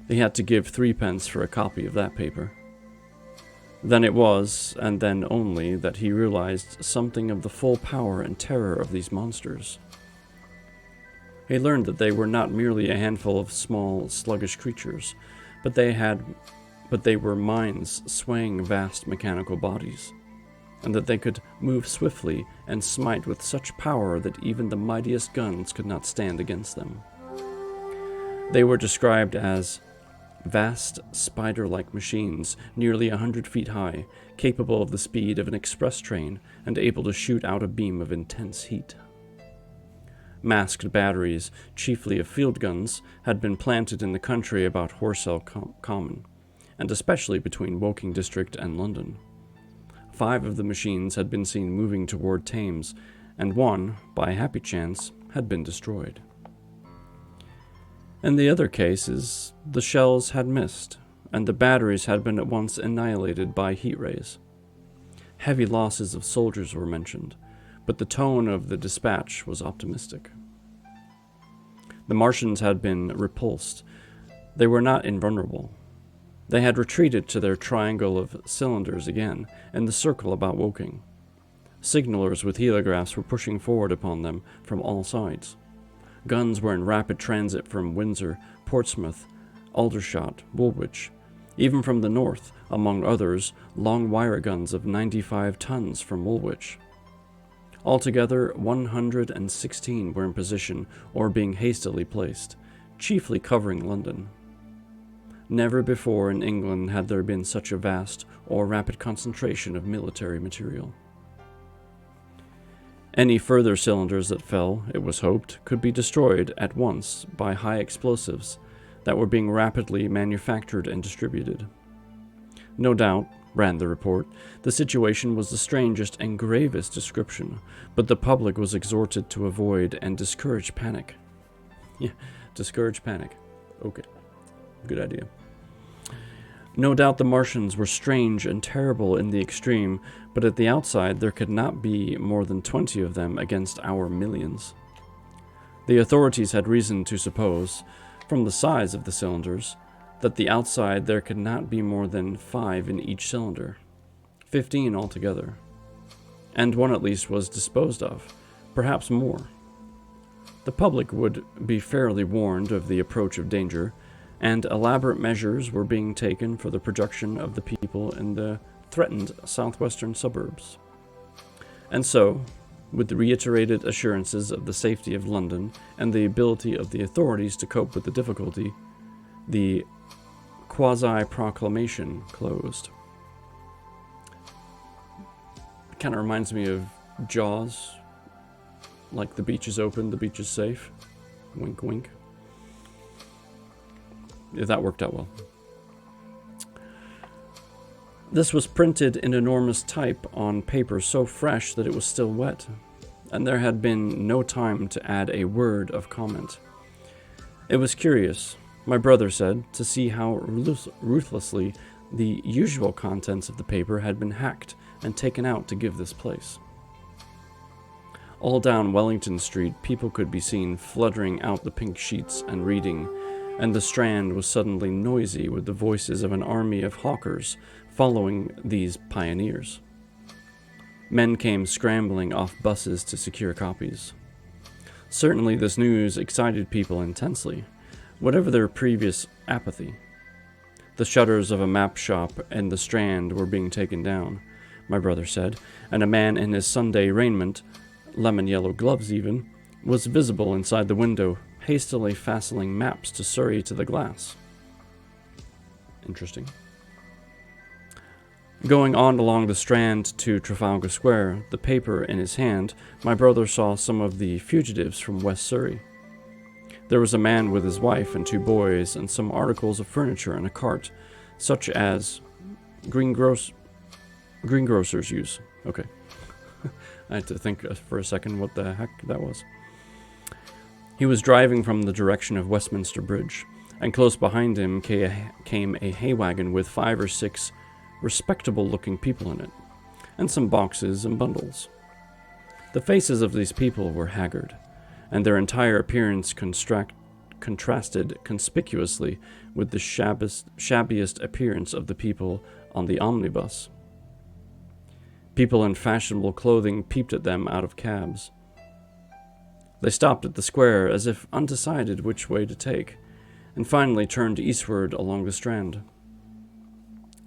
He had to give 3p for a copy of that paper. Then it was, and then only, that he realized something of the full power and terror of these monsters. He learned that they were not merely a handful of small, sluggish creatures, but they were minds swaying vast mechanical bodies, and that they could move swiftly and smite with such power that even the mightiest guns could not stand against them. They were described as vast, spider-like machines, nearly 100 feet high, capable of the speed of an express train and able to shoot out a beam of intense heat. Masked batteries, chiefly of field guns, had been planted in the country about Horsell Common, and especially between Woking District and London. 5 of the machines had been seen moving toward Thames, and one, by happy chance, had been destroyed. In the other cases, the shells had missed, and the batteries had been at once annihilated by heat rays. Heavy losses of soldiers were mentioned, but the tone of the dispatch was optimistic. The Martians had been repulsed. They were not invulnerable. They had retreated to their triangle of cylinders again, in the circle about Woking. Signalers with heliographs were pushing forward upon them from all sides. Guns were in rapid transit from Windsor, Portsmouth, Aldershot, Woolwich. Even from the north, among others, long wire guns of 95 tons from Woolwich. Altogether, 116 were in position or being hastily placed, chiefly covering London. Never before in England had there been such a vast or rapid concentration of military material. Any further cylinders that fell, it was hoped, could be destroyed at once by high explosives that were being rapidly manufactured and distributed. No doubt, ran the report, the situation was the strangest and gravest description, but the public was exhorted to avoid and discourage panic. Yeah, discourage panic. Okay, good idea. No doubt the Martians were strange and terrible in the extreme, but at the outside there could not be more than 20 of them against our millions. The authorities had reason to suppose, from the size of the cylinders, that the outside there could not be more than 5 in each cylinder, 15 altogether, and one at least was disposed of, perhaps more. The public would be fairly warned of the approach of danger, and elaborate measures were being taken for the protection of the people in the threatened southwestern suburbs. And so, with the reiterated assurances of the safety of London and the ability of the authorities to cope with the difficulty, the quasi-proclamation closed. It kind of reminds me of Jaws, like the beach is open, the beach is safe. Wink, wink. If that worked out well. This was printed in enormous type on paper so fresh that it was still wet, and there had been no time to add a word of comment. It was curious, my brother said, to see how ruthlessly the usual contents of the paper had been hacked and taken out to give this place. All down Wellington Street, people could be seen fluttering out the pink sheets and reading, and the Strand was suddenly noisy with the voices of an army of hawkers following these pioneers. Men came scrambling off buses to secure copies. Certainly this news excited people intensely, whatever their previous apathy. The shutters of a map shop and the Strand were being taken down, my brother said, and a man in his Sunday raiment, lemon-yellow gloves even, was visible inside the window, hastily fastening maps to Surrey to the glass. Interesting. Going on along the Strand to Trafalgar Square, the paper in his hand, my brother saw some of the fugitives from West Surrey. There was a man with his wife and 2 boys, and some articles of furniture in a cart, such as greengrocers use. Okay. I had to think for a second what the heck that was. He was driving from the direction of Westminster Bridge, and close behind him came a hay wagon with 5 or 6 respectable-looking people in it, and some boxes and bundles. The faces of these people were haggard, and their entire appearance contrasted conspicuously with the shabbiest appearance of the people on the omnibus. People in fashionable clothing peeped at them out of cabs. They stopped at the square as if undecided which way to take, and finally turned eastward along the Strand.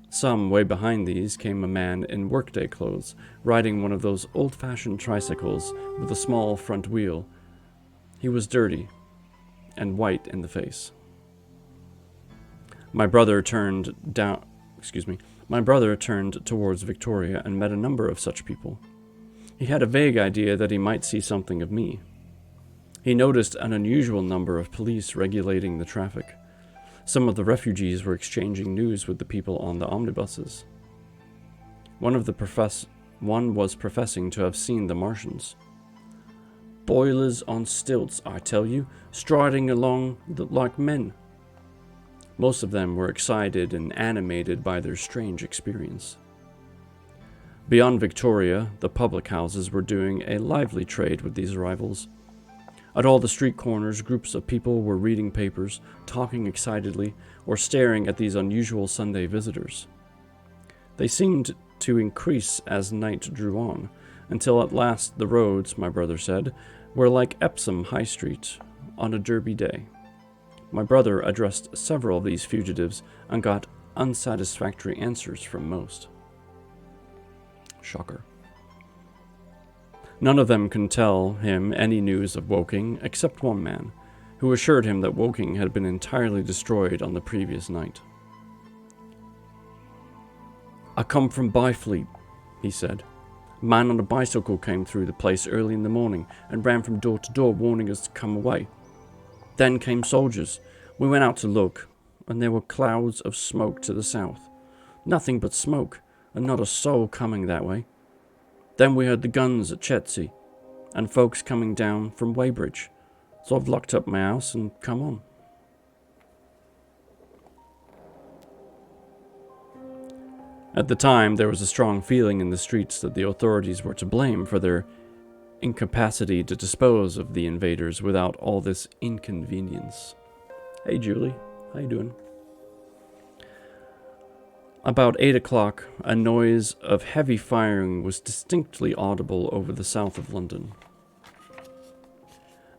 Some way behind these came a man in workday clothes, riding one of those old-fashioned tricycles with a small front wheel. He was dirty and white in the face. My brother turned towards Victoria and met a number of such people. He had a vague idea that he might see something of me. He noticed an unusual number of police regulating the traffic. Some of the refugees were exchanging news with the people on the omnibuses. One was professing to have seen the Martians. "Boilers on stilts, I tell you, striding along like men." Most of them were excited and animated by their strange experience. Beyond Victoria, the public houses were doing a lively trade with these arrivals. At all the street corners, groups of people were reading papers, talking excitedly, or staring at these unusual Sunday visitors. They seemed to increase as night drew on, until at last the roads, my brother said, were like Epsom High Street on a Derby day. My brother addressed several of these fugitives and got unsatisfactory answers from most. Shocker. None of them could tell him any news of Woking except one man, who assured him that Woking had been entirely destroyed on the previous night. "I come from Byfleet," he said. "A man on a bicycle came through the place early in the morning and ran from door to door warning us to come away. Then came soldiers. We went out to look, and there were clouds of smoke to the south. Nothing but smoke, and not a soul coming that way. Then we heard the guns at Chertsey, and folks coming down from Weybridge, so I've locked up my house and come on." At the time, there was a strong feeling in the streets that the authorities were to blame for their incapacity to dispose of the invaders without all this inconvenience. Hey Julie, how you doing? About 8 o'clock, a noise of heavy firing was distinctly audible over the south of London.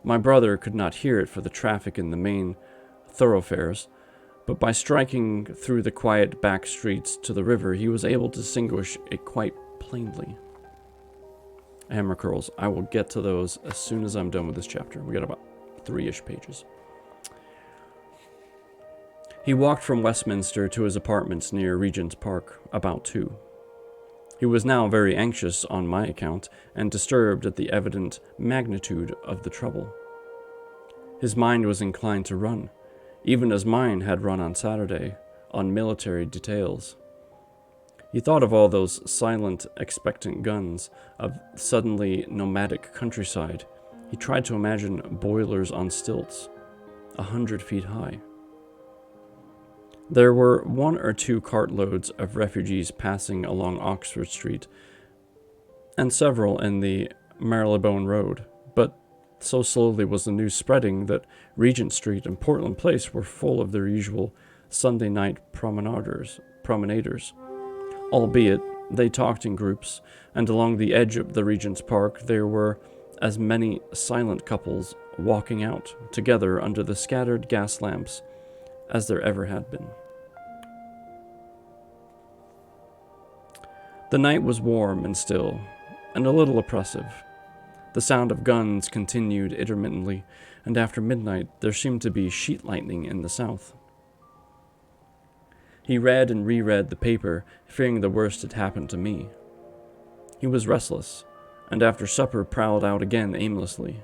My brother could not hear it for the traffic in the main thoroughfares, but by striking through the quiet back streets to the river, he was able to distinguish it quite plainly. Hammer curls. I will get to those as soon as I'm done with this chapter. We got about 3-ish pages. He walked from Westminster to his apartments near Regent's Park, about 2. He was now very anxious on my account, and disturbed at the evident magnitude of the trouble. His mind was inclined to run, even as mine had run on Saturday, on military details. He thought of all those silent, expectant guns, of suddenly nomadic countryside. He tried to imagine boilers on stilts, 100 feet high. There were 1 or 2 cartloads of refugees passing along Oxford Street, and several in the Marylebone Road, but so slowly was the news spreading that Regent Street and Portland Place were full of their usual Sunday night promenaders, albeit they talked in groups, and along the edge of the Regent's Park there were as many silent couples walking out together under the scattered gas lamps as there ever had been. The night was warm and still, and a little oppressive. The sound of guns continued intermittently, and after midnight there seemed to be sheet lightning in the south. He read and reread the paper, fearing the worst had happened to me. He was restless, and after supper prowled out again aimlessly.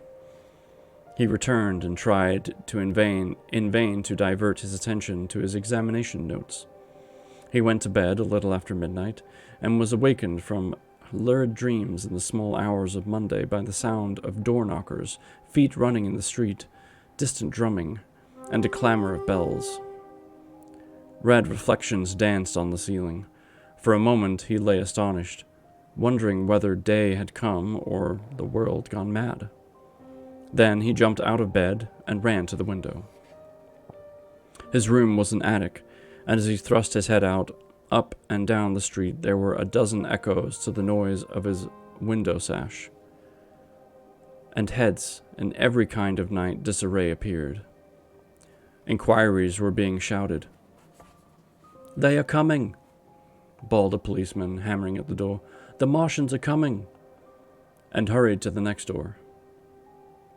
He returned and tried to in vain to divert his attention to his examination notes. He went to bed a little after midnight, and was awakened from lurid dreams in the small hours of Monday by the sound of door knockers, feet running in the street, distant drumming, and a clamor of bells. Red reflections danced on the ceiling. For a moment he lay astonished, wondering whether day had come or the world gone mad. Then he jumped out of bed and ran to the window. His room was an attic, and as he thrust his head out, up and down the street there were a dozen echoes to the noise of his window sash. And heads in every kind of night disarray appeared. Inquiries were being shouted. "They are coming," bawled a policeman, hammering at the door. "The Martians are coming," and hurried to the next door.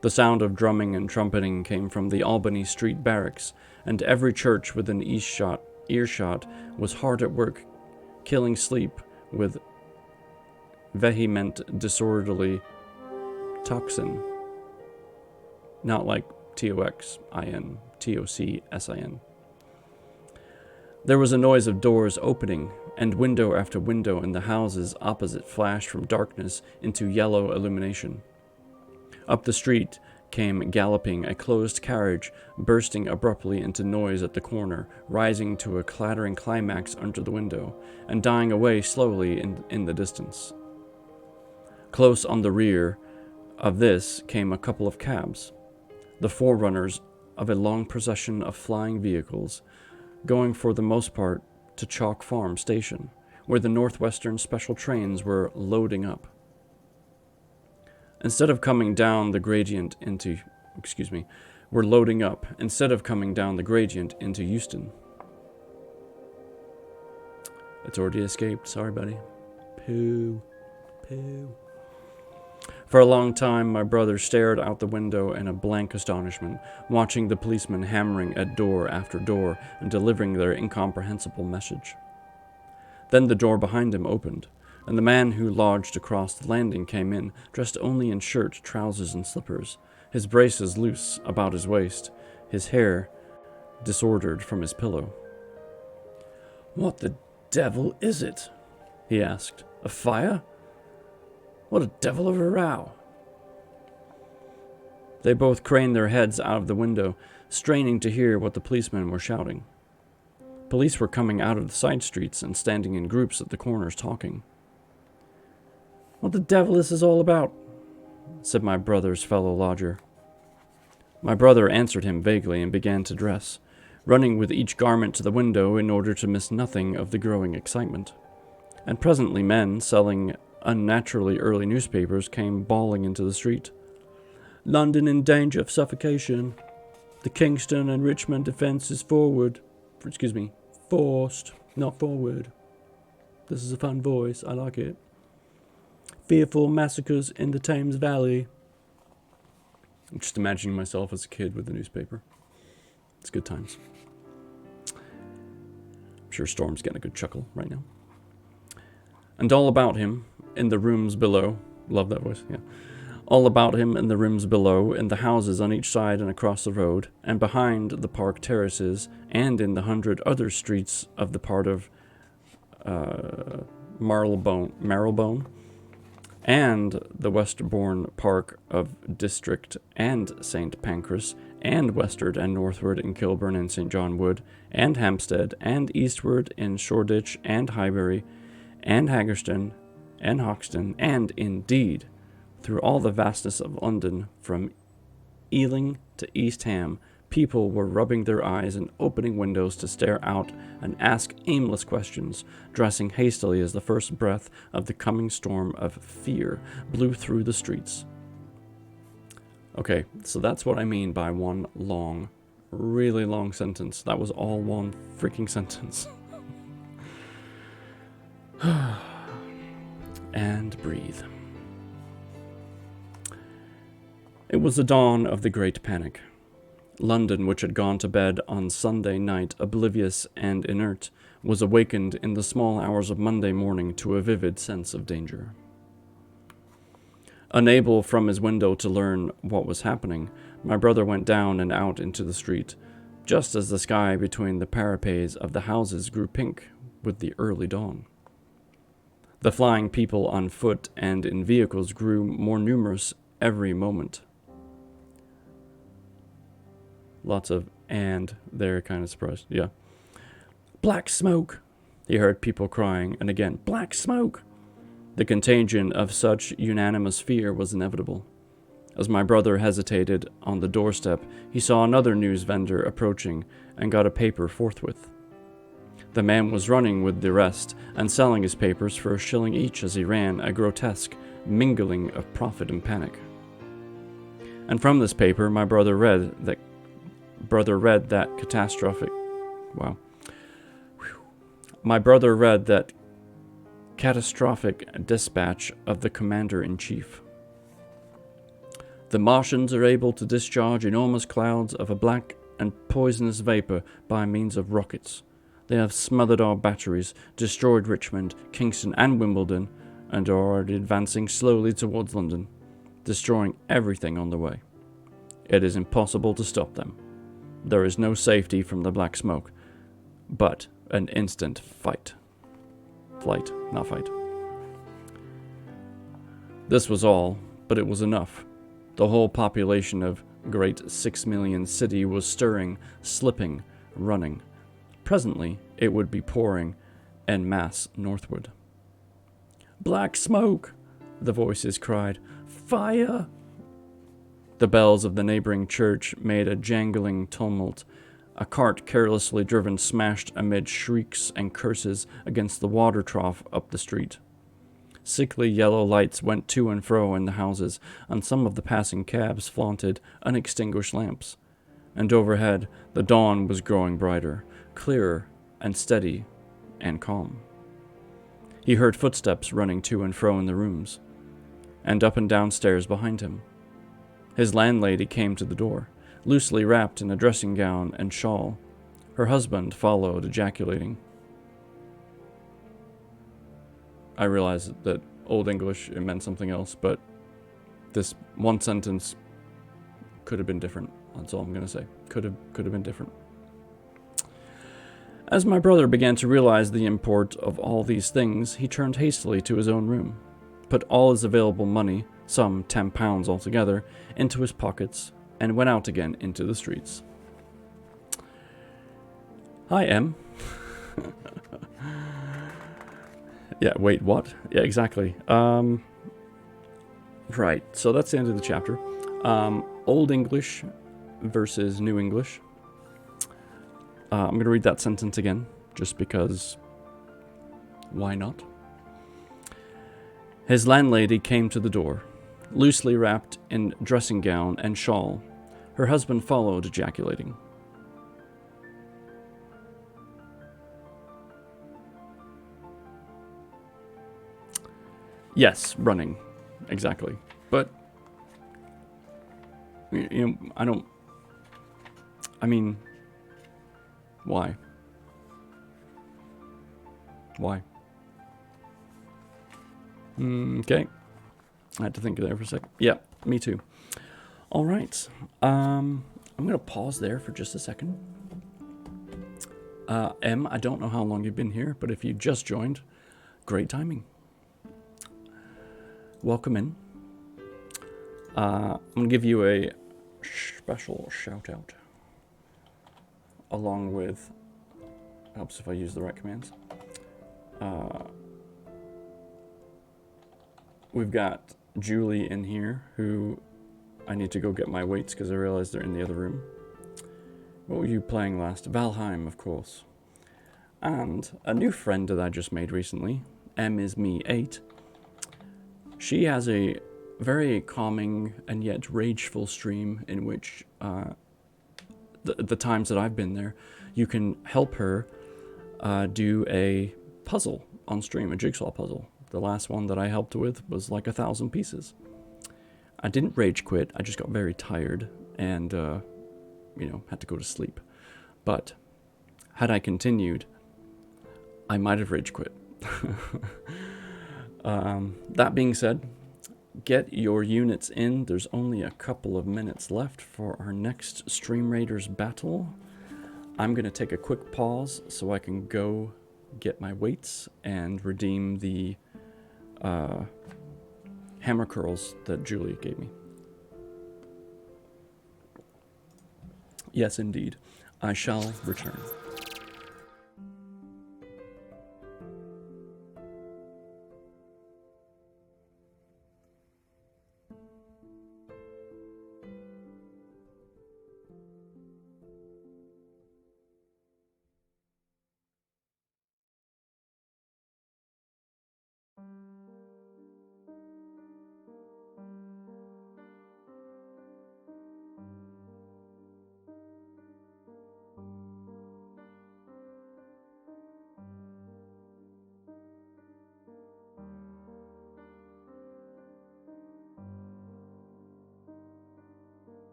The sound of drumming and trumpeting came from the Albany Street barracks, and every church within earshot was hard at work, killing sleep with vehement, disorderly tocsin. Not like Toxin, Tocsin. There was a noise of doors opening, and window after window in the houses opposite flashed from darkness into yellow illumination. Up the street came galloping a closed carriage, bursting abruptly into noise at the corner, rising to a clattering climax under the window, and dying away slowly in the distance. Close on the rear of this came a couple of cabs, the forerunners of a long procession of flying vehicles, going for the most part to Chalk Farm Station, where the Northwestern special trains were loading up. Instead of coming down the gradient into Euston. It's already escaped. Sorry, buddy. Poo. For a long time, my brother stared out the window in a blank astonishment, watching the policemen hammering at door after door and delivering their incomprehensible message. Then the door behind him opened, and the man who lodged across the landing came in, dressed only in shirt, trousers, and slippers, his braces loose about his waist, his hair disordered from his pillow. "What the devil is it?" he asked. "A fire? What a devil of a row!" They both craned their heads out of the window, straining to hear what the policemen were shouting. Police were coming out of the side streets and standing in groups at the corners talking. "What the devil is this all about?" said my brother's fellow lodger. My brother answered him vaguely and began to dress, running with each garment to the window in order to miss nothing of the growing excitement. And presently men selling unnaturally early newspapers came bawling into the street. "London in danger of suffocation. The Kingston and Richmond defense is forced, not forward. This is a fun voice, I like it. Fearful massacres in the Thames Valley." I'm just imagining myself as a kid with the newspaper. It's good times. I'm sure Storm's getting a good chuckle right now. And all about him, in the rooms below, love that voice, yeah. All about him in the rooms below, in the houses on each side and across the road, and behind the park terraces, and in the 100 other streets of the part of Marylebone, and the Westbourne Park of District, and St. Pancras, and westward and northward in Kilburn and St. John Wood, and Hampstead, and eastward in Shoreditch and Highbury, and Haggerston, and Hoxton, and indeed through all the vastness of London, from Ealing to East Ham, people were rubbing their eyes and opening windows to stare out and ask aimless questions, dressing hastily as the first breath of the coming storm of fear blew through the streets. Okay, so that's what I mean by one long, really long sentence. That was all one freaking sentence. And breathe. It was the dawn of the Great Panic. London, which had gone to bed on Sunday night oblivious and inert, was awakened in the small hours of Monday morning to a vivid sense of danger. Unable from his window to learn what was happening, my brother went down and out into the street, just as the sky between the parapets of the houses grew pink with the early dawn. The flying people on foot and in vehicles grew more numerous every moment. Lots of "and" there, kind of surprised. Yeah. "Black smoke!" he heard people crying, and again, "Black smoke!" The contagion of such unanimous fear was inevitable. As my brother hesitated on the doorstep, he saw another news vendor approaching and got a paper forthwith. The man was running with the rest and selling his papers for $1 each as he ran, a grotesque mingling of profit and panic. And from this paper, my brother read that catastrophic. Wow. My brother read that catastrophic dispatch of the commander-in-chief. The Martians are able to discharge enormous clouds of a black and poisonous vapor by means of rockets. They have smothered our batteries, destroyed Richmond, Kingston, and Wimbledon, and are already advancing slowly towards London, destroying everything on the way. It is impossible to stop them. There is no safety from the black smoke, but an instant fight. Flight, not fight. This was all, but it was enough. The whole population of great 6 million city was stirring, slipping, running. Presently, it would be pouring en masse northward. "Black smoke!" the voices cried. "Fire!" The bells of the neighboring church made a jangling tumult. A cart carelessly driven smashed amid shrieks and curses against the water trough up the street. Sickly yellow lights went to and fro in the houses, and some of the passing cabs flaunted unextinguished lamps. And overhead, the dawn was growing brighter, clearer and steady and calm. He heard footsteps running to and fro in the rooms, and up and down stairs behind him. His landlady came to the door, loosely wrapped in a dressing gown and shawl. Her husband followed, ejaculating. I realized that Old English, it meant something else, but this one sentence could have been different. That's all I'm going to say. Could have been different. As my brother began to realize the import of all these things, he turned hastily to his own room, put all his available money, some £10 altogether, into his pockets, and went out again into the streets. "Hi, Em." Yeah, wait, what? Yeah, exactly. Right, so that's the end of the chapter. Old English versus New English. I'm going to read that sentence again, just because, why not? His landlady came to the door, loosely wrapped in dressing gown and shawl. Her husband followed, ejaculating. Yes, running, exactly. But, why? Why? Okay. I had to think there for a sec. Yeah, me too. All right. I'm going to pause there for just a second. M, I don't know how long you've been here, but if you just joined, great timing. Welcome in. I'm going to give you a special shout out, along with, helps if I use the right commands. We've got Julie in here, who I need to go get my weights because I realized they're in the other room. What were you playing last? Valheim, of course. And a new friend that I just made recently, M is me 8. She has a very calming and yet rageful stream in which the times that I've been there, you can help her do a puzzle on stream, a jigsaw puzzle. The last one that I helped with was like 1,000 pieces. I didn't rage quit, I just got very tired and, had to go to sleep. But had I continued, I might have rage quit. That being said, get your units in. There's only a couple of minutes left for our next Stream Raiders battle. I'm going to take a quick pause so I can go get my weights and redeem the hammer curls that Julie gave me. Yes, indeed. I shall return.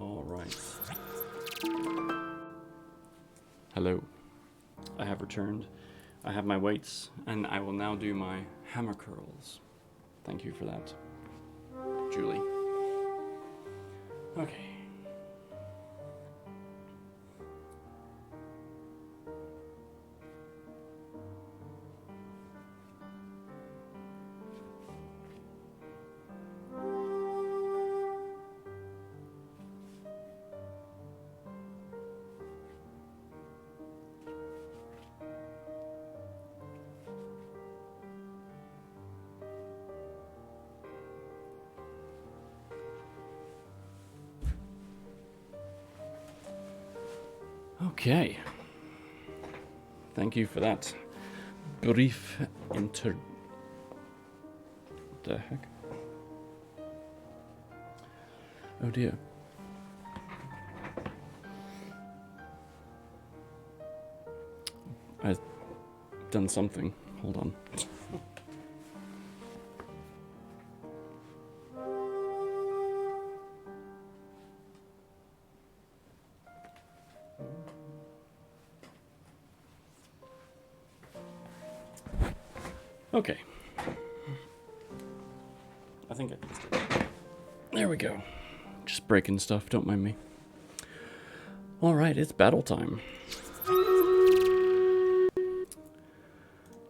All right. Hello. I have returned. I have my weights, and I will now do my hammer curls. Thank you for that, Julie. Okay. Okay. Thank you for that brief the heck? Oh dear. I've done something. Hold on. Okay. I think I fixed it. There we go. Just breaking stuff, don't mind me. Alright, it's battle time.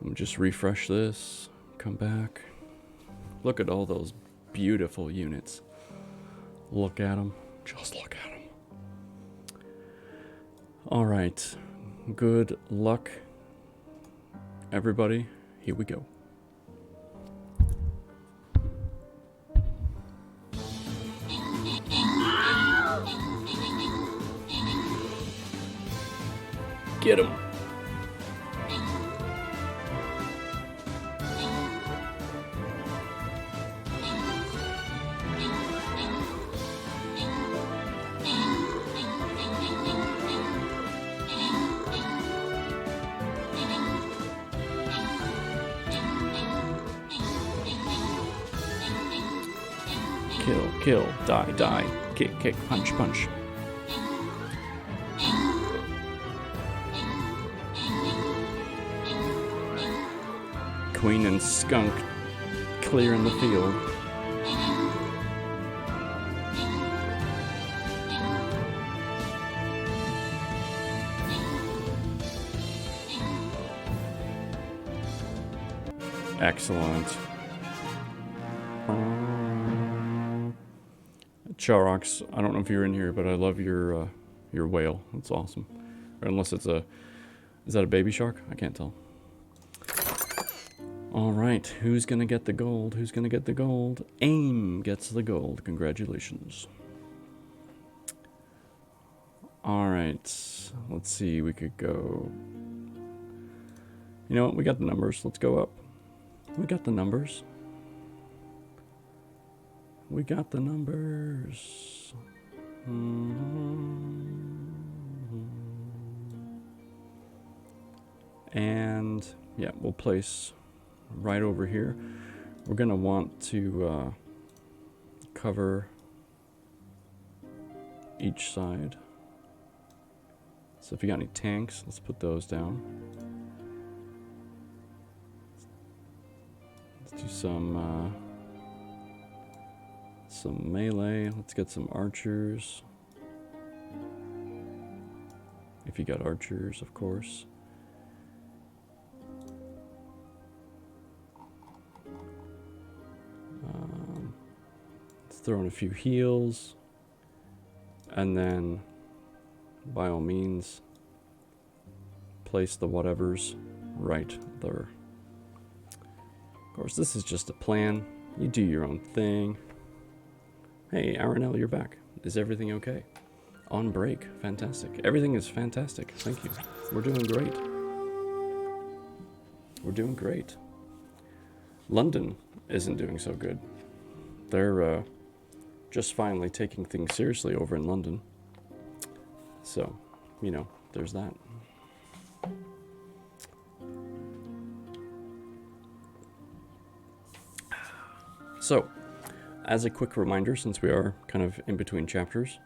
Let me just refresh this. Come back. Look at all those beautiful units. Look at them. Just look at them. Alright. Good luck, everybody. Here we go. Get him. Kill, kill, die, die, kick, kick, punch, punch. Queen and Skunk clearing the field. Excellent. Charox, I don't know if you're in here, but I love your whale. It's awesome. Or unless it's is that a baby shark? I can't tell. All right, who's gonna get the gold? Who's gonna get the gold? AIM gets the gold. Congratulations. All right, let's see. We could go. You know what? We got the numbers. Let's go up. We got the numbers. We got the numbers. And yeah, we'll place right over here. We're gonna want to cover each side. So if you got any tanks, let's put those down. Let's do some melee. Let's get some archers. If you got archers, of course. Let's throw in a few heals. And then, by all means, place the whatevers right there. Of course, this is just a plan. You do your own thing. Hey, Aranel, you're back. Is everything okay? On break. Fantastic. Everything is fantastic. Thank you. We're doing great. We're doing great. London isn't doing so good. They're just finally taking things seriously over in London. So, you know, there's that. So, as a quick reminder, since we are kind of in between chapters,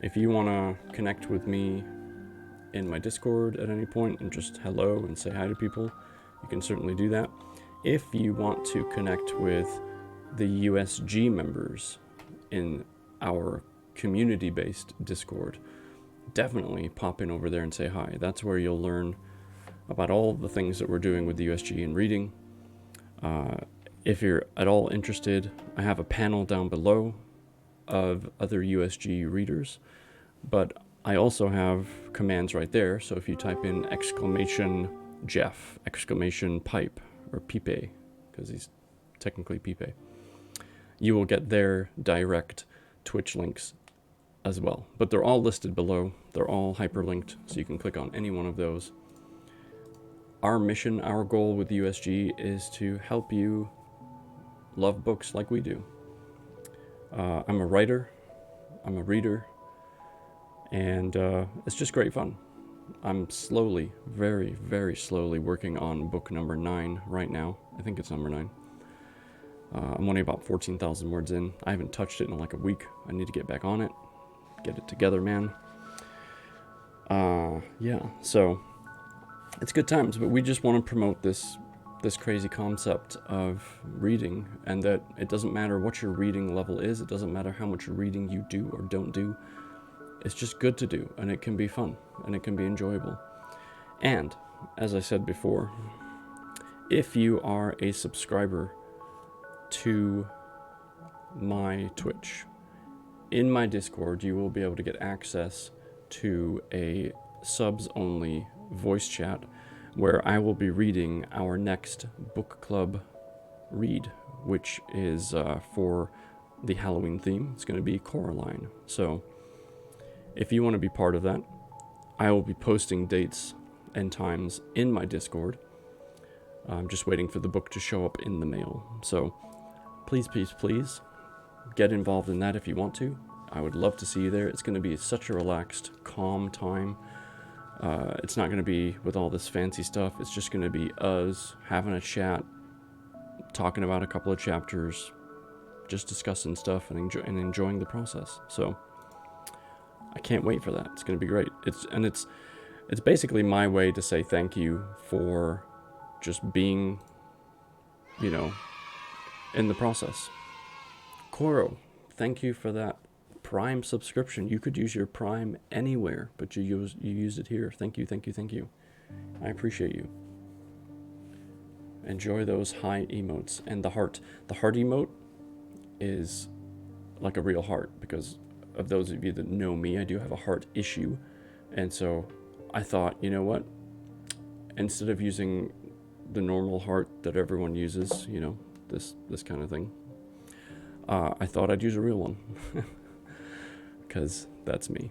if you want to connect with me in my Discord at any point and just hello and say hi to people, you can certainly do that. If you want to connect with the USG members in our community-based Discord, definitely pop in over there and say hi. That's where you'll learn about all the things that we're doing with the USG and reading. If you're at all interested, I have a panel down below of other USG readers, but I also have commands right there. So if you type in !Jeff, !Pipe, or Pipe, because he's technically Pipe, you will get their direct Twitch links as well. But they're all listed below. They're all hyperlinked, so you can click on any one of those. Our mission, our goal with USG is to help you love books like we do. I'm a writer, I'm a reader, and it's just great fun. I'm slowly, very, very slowly working on book number 9 right now. I think it's number 9. I'm only about 14,000 words in. I haven't touched it in like a week. I need to get back on it, get it together, man. Yeah, so it's good times, but we just want to promote this crazy concept of reading, and that it doesn't matter what your reading level is. It doesn't matter how much reading you do or don't do. It's just good to do, and it can be fun, and it can be enjoyable. And, as I said before, if you are a subscriber to my Twitch, in my Discord, you will be able to get access to a subs-only voice chat where I will be reading our next book club read, which is for the Halloween theme. It's going to be Coraline. So if you want to be part of that, I will be posting dates and times in my Discord. I'm just waiting for the book to show up in the mail. So please, please, please get involved in that if you want to. I would love to see you there. It's going to be such a relaxed, calm time. It's not going to be with all this fancy stuff. It's just going to be us having a chat, talking about a couple of chapters, just discussing stuff and enjoying the process. So I can't wait for that. It's going to be great. It's basically my way to say thank you for just being, in the process. Koro, thank you for that Prime subscription. You could use your Prime anywhere, but you use it here. Thank you, thank you, thank you. I appreciate you. Enjoy those high emotes. And the heart. The heart emote is like a real heart, because of those of you that know me, I do have a heart issue. And so I thought, you know what? Instead of using the normal heart that everyone uses, this kind of thing, I thought I'd use a real one. Because that's me.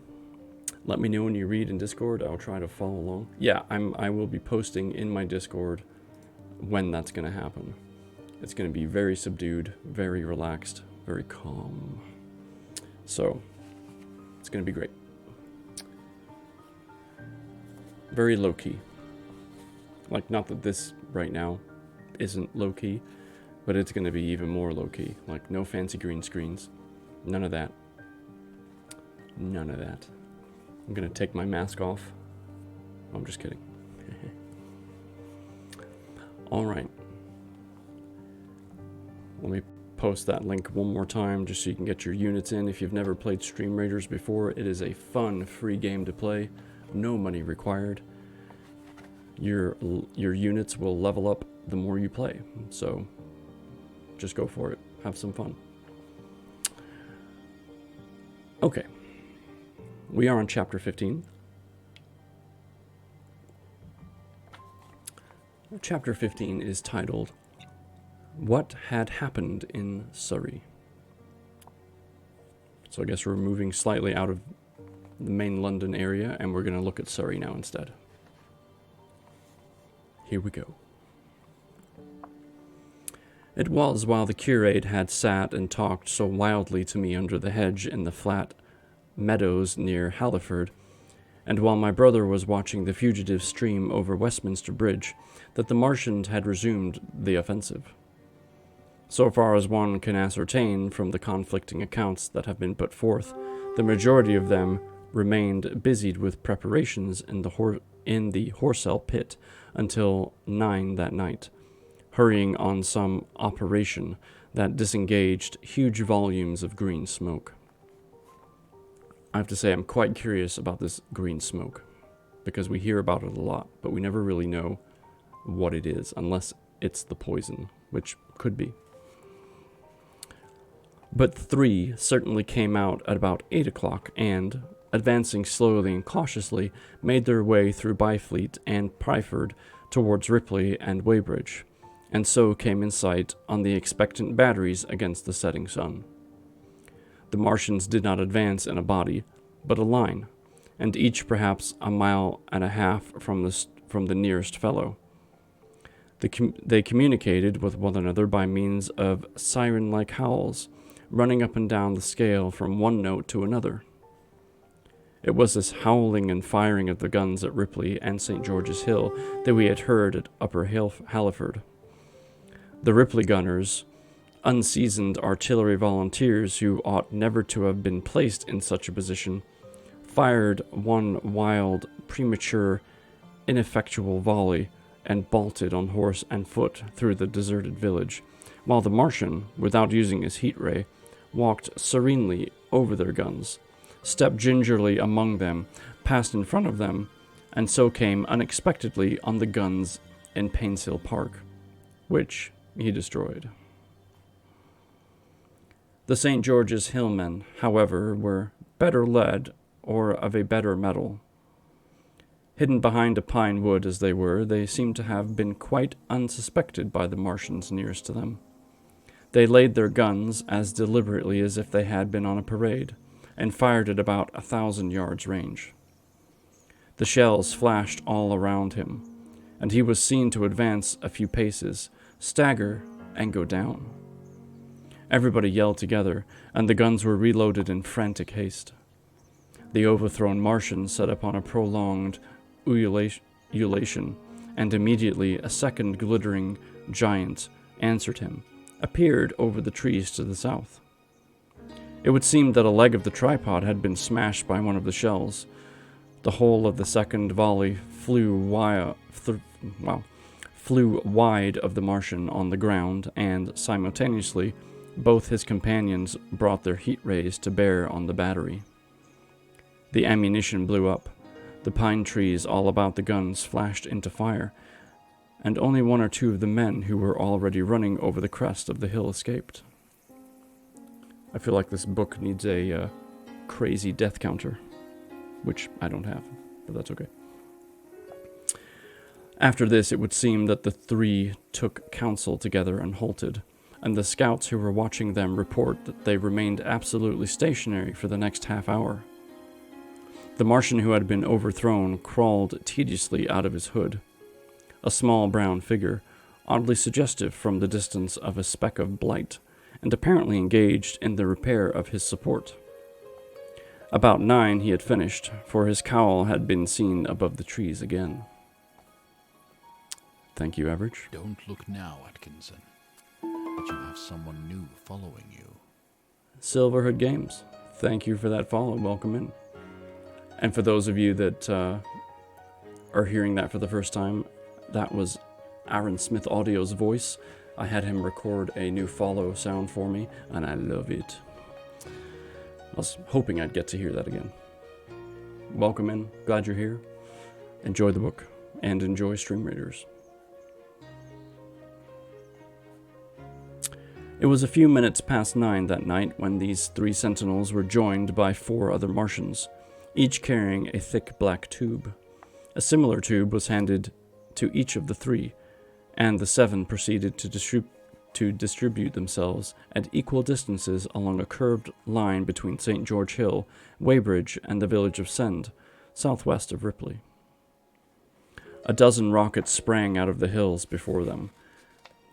Let me know when you read in Discord. I'll try to follow along. Yeah, I will be posting in my Discord when that's going to happen. It's going to be very subdued, very relaxed, very calm. So, it's going to be great. Very low-key. Like, not that this right now isn't low-key, but it's going to be even more low-key. Like, no fancy green screens. None of that. None of that. I'm going to take my mask off. I'm just kidding. All right. Let me post that link one more time just so you can get your units in. If you've never played Stream Raiders before, it is a fun, free game to play. No money required. Your units will level up the more you play. So just go for it. Have some fun. Okay. We are on chapter 15. Chapter 15 is titled, What Had Happened in Surrey? So I guess we're moving slightly out of the main London area, and we're going to look at Surrey now instead. Here we go. It was while the curate had sat and talked so wildly to me under the hedge in the flat meadows near Halliford, and while my brother was watching the fugitive stream over Westminster Bridge, that the Martians had resumed the offensive. So far as one can ascertain from the conflicting accounts that have been put forth, the majority of them remained busied with preparations in the Horsell pit until 9 that night, hurrying on some operation that disengaged huge volumes of green smoke. I have to say I'm quite curious about this green smoke, because we hear about it a lot, but we never really know what it is, unless it's the poison, which could be. But 3 certainly came out at about 8 o'clock and, advancing slowly and cautiously, made their way through Byfleet and Pryford towards Ripley and Weybridge, and so came in sight on the expectant batteries against the setting sun. The Martians did not advance in a body, but a line, and each perhaps a mile and a half from the nearest fellow. They communicated with one another by means of siren-like howls, running up and down the scale from one note to another. It was this howling and firing of the guns at Ripley and St. George's Hill that we had heard at Upper Halliford. The Ripley gunners, unseasoned artillery volunteers who ought never to have been placed in such a position, fired one wild, premature, ineffectual volley and bolted on horse and foot through the deserted village, while the Martian, without using his heat ray, walked serenely over their guns, stepped gingerly among them, passed in front of them, and so came unexpectedly on the guns in Painshill Park, which he destroyed. The St. George's Hill men, however, were better led or of a better mettle. Hidden behind a pine wood as they were, they seemed to have been quite unsuspected by the Martians nearest to them. They laid their guns as deliberately as if they had been on a parade, and fired at about 1,000 yards range. The shells flashed all around him, and he was seen to advance a few paces, stagger, and go down. Everybody yelled together, and the guns were reloaded in frantic haste. The overthrown Martian set upon a prolonged ululation, and immediately a second glittering giant answered him, appeared over the trees to the south. It would seem that a leg of the tripod had been smashed by one of the shells. The whole of the second volley flew flew wide of the Martian on the ground, and simultaneously, both his companions brought their heat rays to bear on the battery. The ammunition blew up. The pine trees all about the guns flashed into fire, and only one or two of the men who were already running over the crest of the hill escaped. I feel like this book needs a crazy death counter, which I don't have, but that's okay. After this, it would seem that the three took counsel together and halted, and the scouts who were watching them report that they remained absolutely stationary for the next half hour. The Martian who had been overthrown crawled tediously out of his hood, a small brown figure, oddly suggestive from the distance of a speck of blight, and apparently engaged in the repair of his support. About 9 he had finished, for his cowl had been seen above the trees again. Thank you, Average. Don't look now, Atkinson, but you have someone new following you. Silverhood Games, thank you for that follow. Welcome in. And for those of you that are hearing that for the first time, that was Aaron Smith Audio's voice. I had him record a new follow sound for me, and I love it. I was hoping I'd get to hear that again. Welcome in. Glad you're here. Enjoy the book, and enjoy Stream Raiders. It was a few minutes past 9 that night when these 3 sentinels were joined by 4 other Martians, each carrying a thick black tube. A similar tube was handed to each of the 3, and the 7 proceeded to distribute themselves at equal distances along a curved line between St. George Hill, Weybridge, and the village of Send, southwest of Ripley. A dozen rockets sprang out of the hills before them,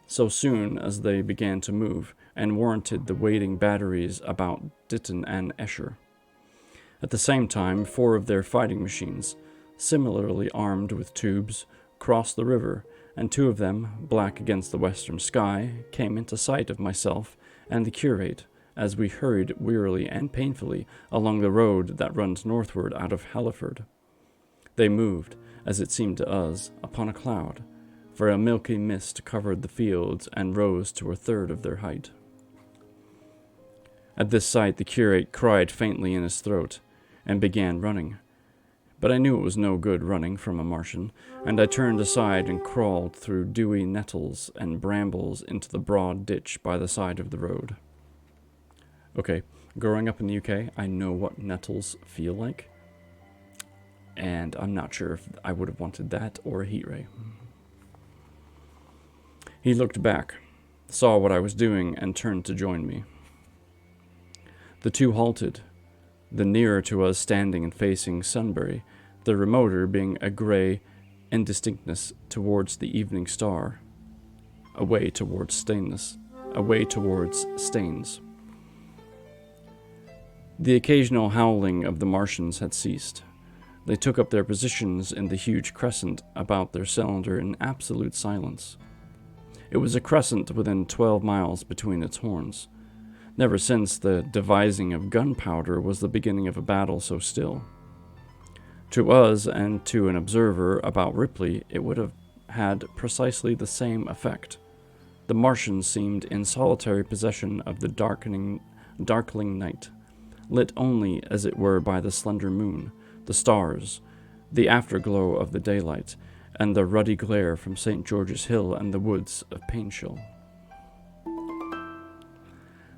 so soon as they began to move, and warranted the waiting batteries about Ditton and Escher. At the same time, 4 of their fighting machines, similarly armed with tubes, crossed the river, and 2 of them, black against the western sky, came into sight of myself and the curate as we hurried wearily and painfully along the road that runs northward out of Halliford. They moved, as it seemed to us, upon a cloud, for a milky mist covered the fields and rose to 1/3 of their height. At this sight the curate cried faintly in his throat, and began running. But I knew it was no good running from a Martian, and I turned aside and crawled through dewy nettles and brambles into the broad ditch by the side of the road. Okay, growing up in the UK, I know what nettles feel like, and I'm not sure if I would have wanted that or a heat ray. He looked back, saw what I was doing, and turned to join me. The 2 halted, the nearer to us standing and facing Sunbury, the remoter being a grey indistinctness towards the evening star, away towards Staines. The occasional howling of the Martians had ceased. They took up their positions in the huge crescent about their cylinder in absolute silence. It was a crescent within 12 miles between its horns. Never since the devising of gunpowder was the beginning of a battle so still. To us and to an observer about Ripley, it would have had precisely the same effect. The Martians seemed in solitary possession of the darkling night, lit only as it were by the slender moon, the stars, the afterglow of the daylight, and the ruddy glare from St. George's Hill and the woods of Painshill.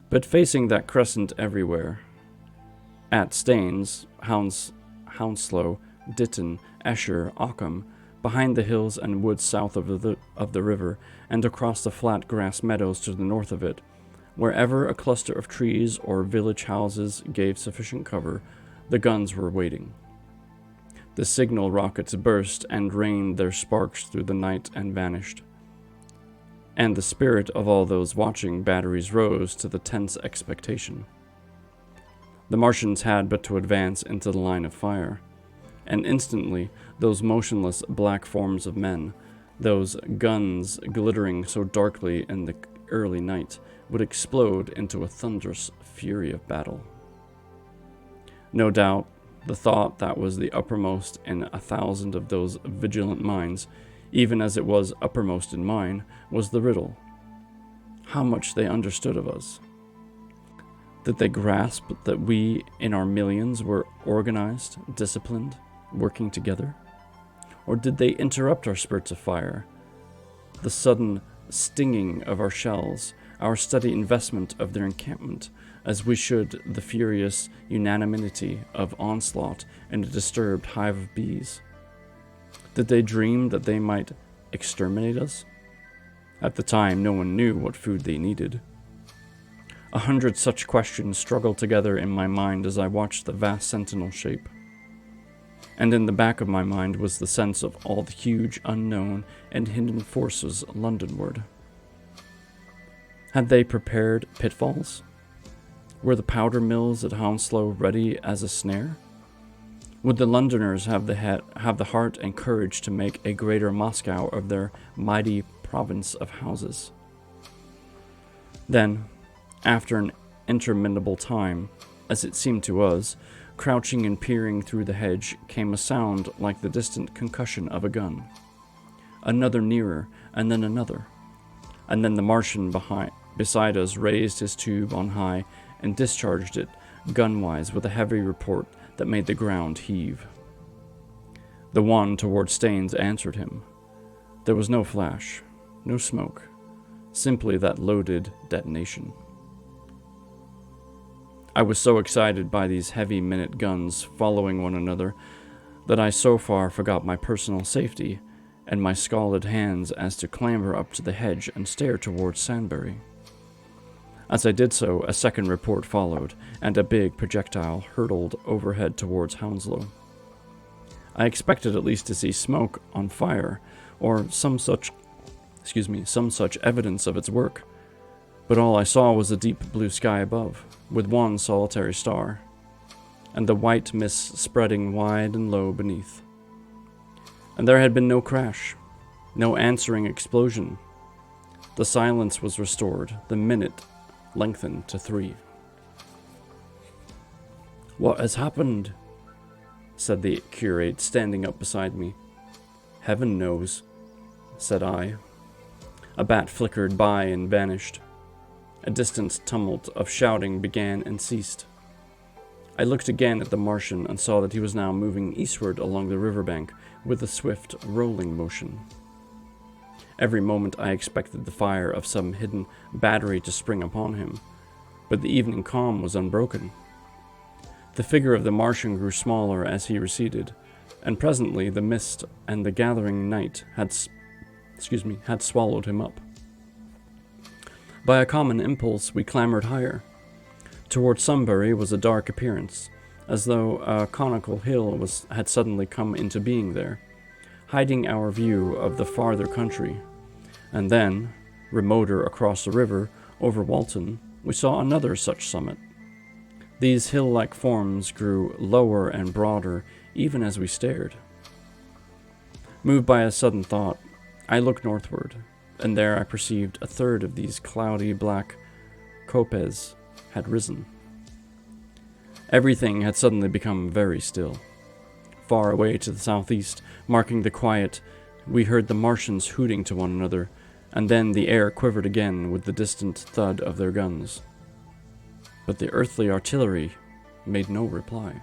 But facing that crescent everywhere, at Staines, Hounslow, Ditton, Esher, Ockham, behind the hills and woods south of the river, and across the flat grass meadows to the north of it, wherever a cluster of trees or village houses gave sufficient cover, the guns were waiting. The signal rockets burst and rained their sparks through the night and vanished. And the spirit of all those watching batteries rose to the tense expectation. The Martians had but to advance into the line of fire, and instantly those motionless black forms of men, those guns glittering so darkly in the early night, would explode into a thunderous fury of battle. No doubt, the thought that was the uppermost in 1,000 of those vigilant minds even as it was uppermost in mine, was the riddle. How much they understood of us. Did they grasp that we, in our millions, were organized, disciplined, working together? Or did they interrupt our spurts of fire, the sudden stinging of our shells, our steady investment of their encampment, as we should the furious unanimity of onslaught in a disturbed hive of bees? Did they dream that they might exterminate us? At the time, no one knew what food they needed. 100 such questions struggled together in my mind as I watched the vast sentinel shape. And in the back of my mind was the sense of all the huge, unknown, and hidden forces Londonward. Had they prepared pitfalls? Were the powder mills at Hounslow ready as a snare? Would the Londoners have the heart and courage to make a greater Moscow of their mighty province of houses? Then, after an interminable time, as it seemed to us, crouching and peering through the hedge, came a sound like the distant concussion of a gun. Another nearer, and then another. And then the Martian beside us raised his tube on high and discharged it, gunwise, with a heavy report that made the ground heave. The one toward Staines answered him. There was no flash, no smoke, simply that loaded detonation. I was so excited by these heavy minute guns following one another that I so far forgot my personal safety and my scalded hands as to clamber up to the hedge and stare towards Sandbury. As I did so, a second report followed, and a big projectile hurtled overhead towards Hounslow. I expected at least to see smoke on fire, or some such evidence of its work, but all I saw was the deep blue sky above, with one solitary star, and the white mist spreading wide and low beneath. And there had been no crash, no answering explosion. The silence was restored, the minute lengthened to 3. "What has happened?" said the curate, standing up beside me. "Heaven knows," said I. A bat flickered by and vanished. A distant tumult of shouting began and ceased. I looked again at the Martian and saw that he was now moving eastward along the riverbank with a swift, rolling motion. Every moment I expected the fire of some hidden battery to spring upon him, but the evening calm was unbroken. The figure of the Martian grew smaller as he receded, and presently the mist and the gathering night had swallowed him up. By a common impulse, we clambered higher. Towards Sunbury was a dark appearance, as though a conical hill had suddenly come into being there, hiding our view of the farther country. And then, remoter across the river, over Walton, we saw another such summit. These hill-like forms grew lower and broader even as we stared. Moved by a sudden thought, I looked northward, and there I perceived a third of these cloudy black copes had risen. Everything had suddenly become very still. Far away to the southeast, marking the quiet, we heard the Martians hooting to one another, and then the air quivered again with the distant thud of their guns. But the earthly artillery made no reply.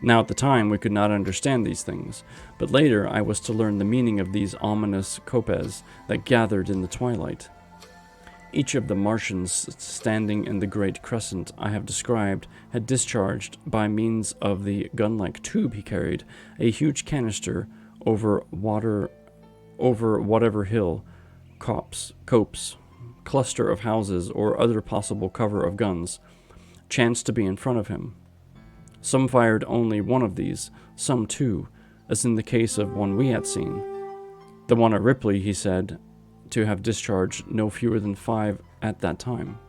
Now at the time we could not understand these things, but later I was to learn the meaning of these ominous copes that gathered in the twilight. Each of the Martians standing in the great crescent I have described had discharged, by means of the gun-like tube he carried, a huge canister over whatever hill, copse, cluster of houses, or other possible cover of guns chanced to be in front of him. Some fired only one of these, some two, as in the case of one we had seen. The one at Ripley, he said, to have discharged no fewer than 5 at that time.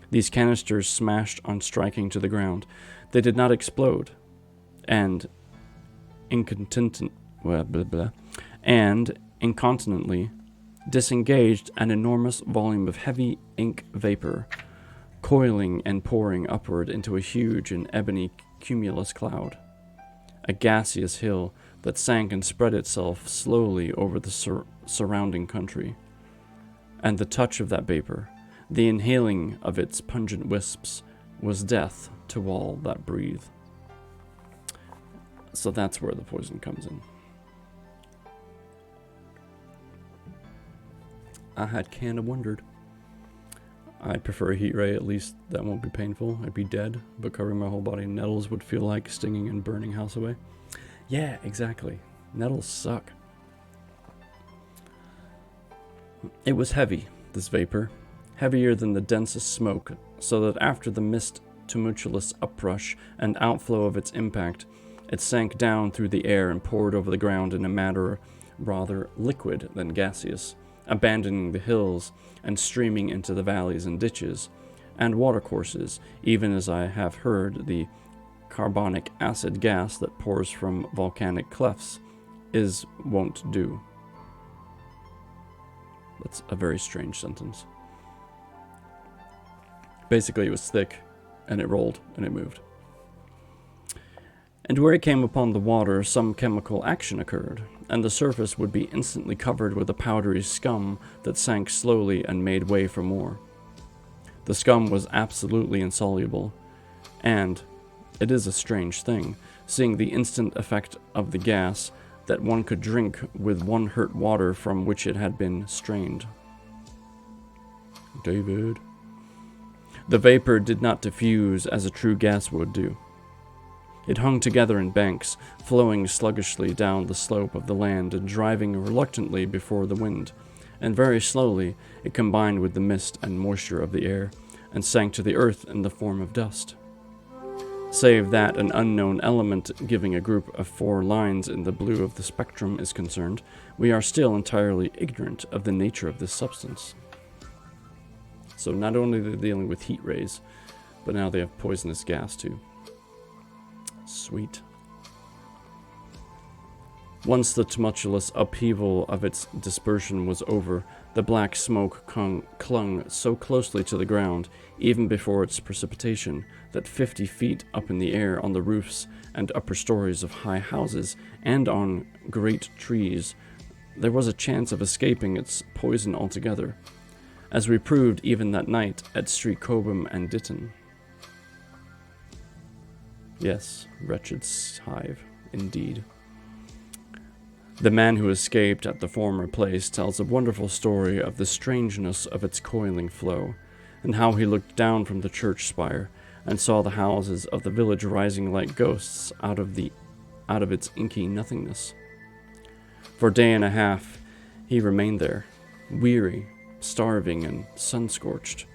These canisters smashed on striking to the ground. They did not explode, and incontinently disengaged an enormous volume of heavy ink vapor, coiling and pouring upward into a huge and ebony cumulus cloud. a gaseous hill that sank and spread itself slowly over the surrounding country. And the touch of that vapor, the inhaling of its pungent wisps, was death to all that breathe. So that's where the poison comes in. I had kinda wondered. I'd prefer a heat ray, at least that won't be painful. I'd be dead, but covering my whole body in nettles would feel like stinging and burning house away. Yeah, exactly. Nettles suck. It was heavy, this vapor, heavier than the densest smoke, so that after the mist tumultuous uprush and outflow of its impact, it sank down through the air and poured over the ground in a manner rather liquid than gaseous, abandoning the hills and streaming into the valleys and ditches and watercourses, even as I have heard the carbonic acid gas that pours from volcanic clefts is wont do. That's a very strange sentence. Basically, it was thick, and it rolled, and it moved. And where it came upon the water, some chemical action occurred, and the surface would be instantly covered with a powdery scum that sank slowly and made way for more. The scum was absolutely insoluble, and it is a strange thing, seeing the instant effect of the gas, that one could drink with one hurt water from which it had been strained. David. The vapor did not diffuse as a true gas would do. It hung together in banks, flowing sluggishly down the slope of the land and driving reluctantly before the wind, and very slowly it combined with the mist and moisture of the air, and sank to the earth in the form of dust. Save that an unknown element giving a group of 4 lines in the blue of the spectrum is concerned, we are still entirely ignorant of the nature of this substance. So not only are they dealing with heat rays, but now they have poisonous gas too. Sweet. Once the tumultuous upheaval of its dispersion was over, the black smoke clung so closely to the ground, even before its precipitation, that 50 feet up in the air on the roofs and upper stories of high houses and on great trees, there was a chance of escaping its poison altogether, as we proved even that night at Street Cobham and Ditton. Yes, wretched hive, indeed. The man who escaped at the former place tells a wonderful story of the strangeness of its coiling flow, and how he looked down from the church spire and saw the houses of the village rising like ghosts out of its inky nothingness. For a day and a half he remained there, weary, starving, and sun-scorched.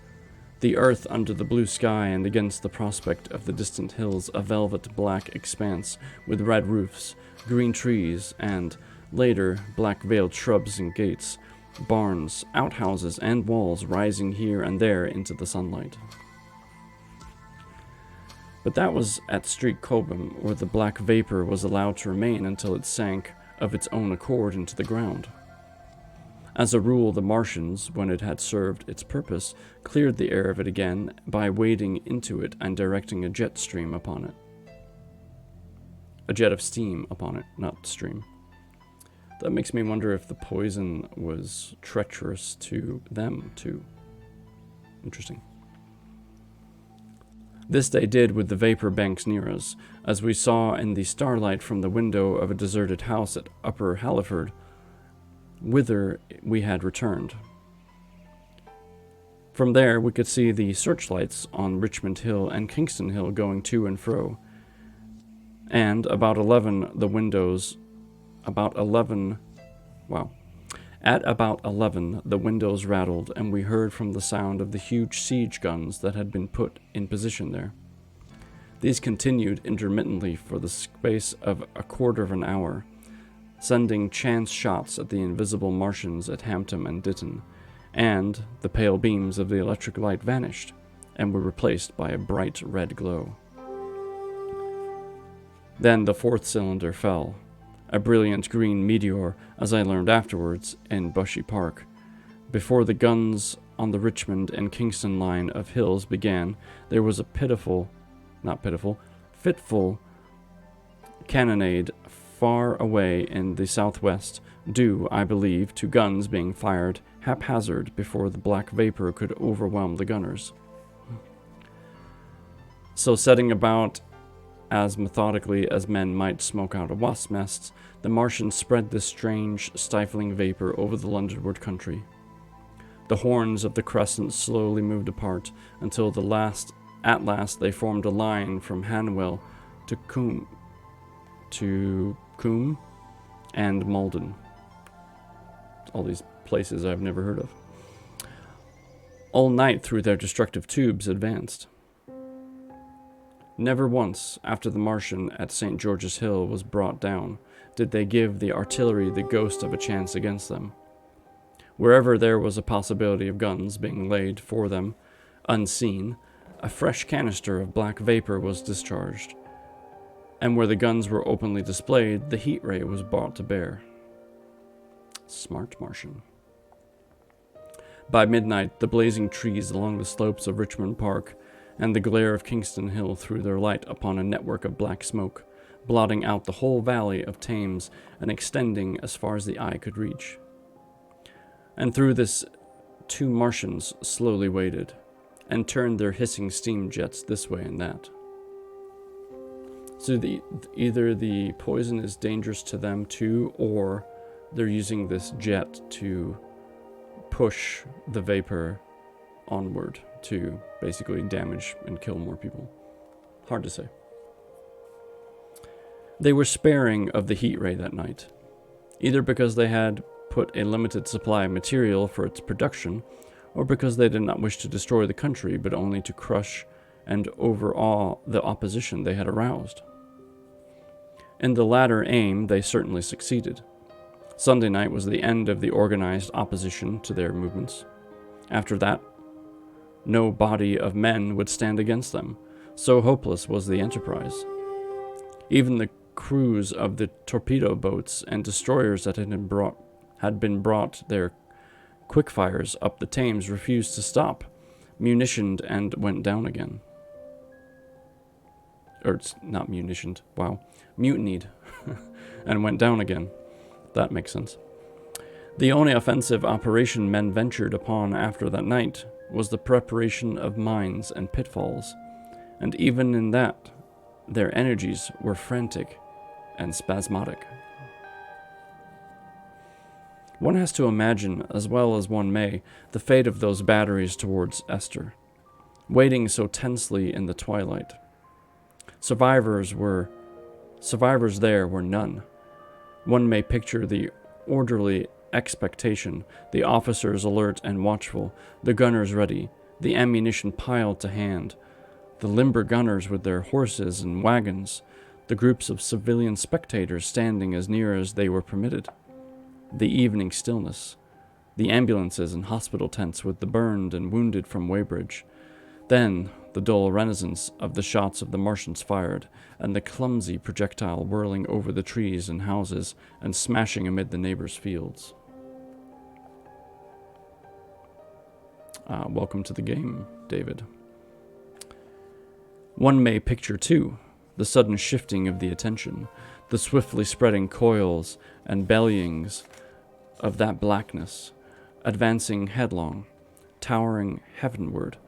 The earth under the blue sky and against the prospect of the distant hills a velvet black expanse with red roofs, green trees, and, later, black-veiled shrubs and gates, barns, outhouses, and walls rising here and there into the sunlight. But that was at Street Cobham, where the black vapor was allowed to remain until it sank of its own accord into the ground. As a rule, the Martians, when it had served its purpose, cleared the air of it again by wading into it and directing a jet stream upon it. A jet of steam upon it, not stream. That makes me wonder if the poison was treacherous to them, too. Interesting. This they did with the vapor banks near us, as we saw in the starlight from the window of a deserted house at Upper Halliford, whither we had returned. From there we could see the searchlights on Richmond Hill and Kingston Hill going to and fro, and at about 11 the windows rattled, and we heard from the sound of the huge siege guns that had been put in position there. These continued intermittently for the space of a quarter of an hour, sending chance shots at the invisible Martians at Hampton and Ditton, and the pale beams of the electric light vanished, and were replaced by a bright red glow. Then the 4th cylinder fell, a brilliant green meteor, as I learned afterwards, in Bushy Park. Before the guns on the Richmond and Kingston line of hills began, there was a fitful cannonade far away in the southwest, due, I believe, to guns being fired haphazard before the black vapor could overwhelm the gunners. So setting about as methodically as men might smoke out a wasp's nest, the Martians spread this strange, stifling vapor over the Londonward country. The horns of the crescent slowly moved apart until at last they formed a line from Hanwell to Coombe and Malden. All these places I've never heard of. All night through their destructive tubes advanced. Never once, after the Martian at St. George's Hill was brought down, did they give the artillery the ghost of a chance against them. Wherever there was a possibility of guns being laid for them, unseen, a fresh canister of black vapor was discharged, and where the guns were openly displayed, the heat ray was brought to bear. Smart Martian. By midnight, the blazing trees along the slopes of Richmond Park and the glare of Kingston Hill threw their light upon a network of black smoke, blotting out the whole valley of Thames and extending as far as the eye could reach. And through this 2 Martians slowly waded, and turned their hissing steam jets this way and that. So either the poison is dangerous to them too, or they're using this jet to push the vapor onward to basically damage and kill more people. Hard to say. They were sparing of the heat ray that night, either because they had put a limited supply of material for its production, or because they did not wish to destroy the country, but only to crush and overawe the opposition they had aroused. In the latter aim, they certainly succeeded. Sunday night was the end of the organized opposition to their movements. After that, no body of men would stand against them, so hopeless was the enterprise. Even the crews of the torpedo boats and destroyers that had been brought their quickfires up the Thames refused to stop, munitioned and went down again. Or it's not munitioned, wow. Mutinied and went down again. That makes sense. The only offensive operation men ventured upon after that night was the preparation of mines and pitfalls, and even in that, their energies were frantic and spasmodic. One has to imagine, as well as one may, the fate of those batteries towards Esther, waiting so tensely in the twilight. Survivors there were none. One may picture the orderly expectation, the officers alert and watchful, the gunners ready, the ammunition piled to hand, the limber gunners with their horses and wagons, the groups of civilian spectators standing as near as they were permitted, the evening stillness, the ambulances and hospital tents with the burned and wounded from Weybridge, then the dull renaissance of the shots of the Martians fired, and the clumsy projectile whirling over the trees and houses and smashing amid the neighbors' fields. Welcome to the game, David. One may picture, too, the sudden shifting of the attention, the swiftly spreading coils and bellyings of that blackness, advancing headlong, towering heavenward,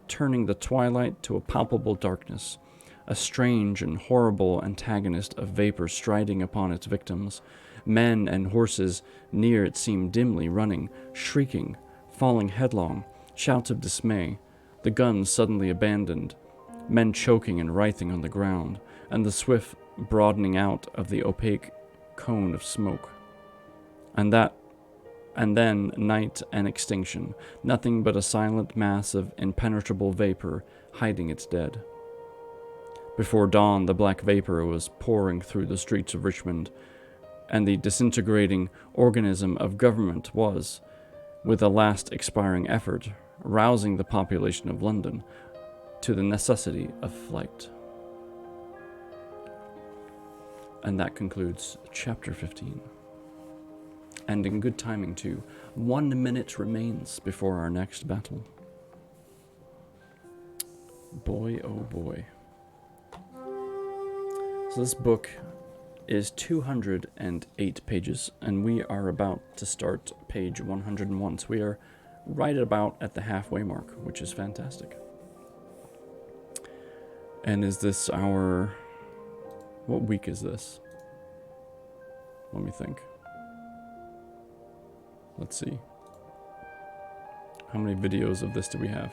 turning the twilight to a palpable darkness, a strange and horrible antagonist of vapor striding upon its victims, men and horses near it seemed dimly running, shrieking, falling headlong, shouts of dismay, the guns suddenly abandoned, men choking and writhing on the ground, and the swift broadening out of the opaque cone of smoke. And then night and extinction, nothing but a silent mass of impenetrable vapor hiding its dead. Before dawn, the black vapor was pouring through the streets of Richmond, and the disintegrating organism of government was, with a last expiring effort, rousing the population of London to the necessity of flight. And that concludes chapter 15. And in good timing, too. 1 minute remains before our next battle. Boy, oh boy. So this book is 208 pages, and we are about to start page 101. So we are right about at the halfway mark, which is fantastic. And is this our... What week is this? Let me think. Let's see. How many videos of this do we have?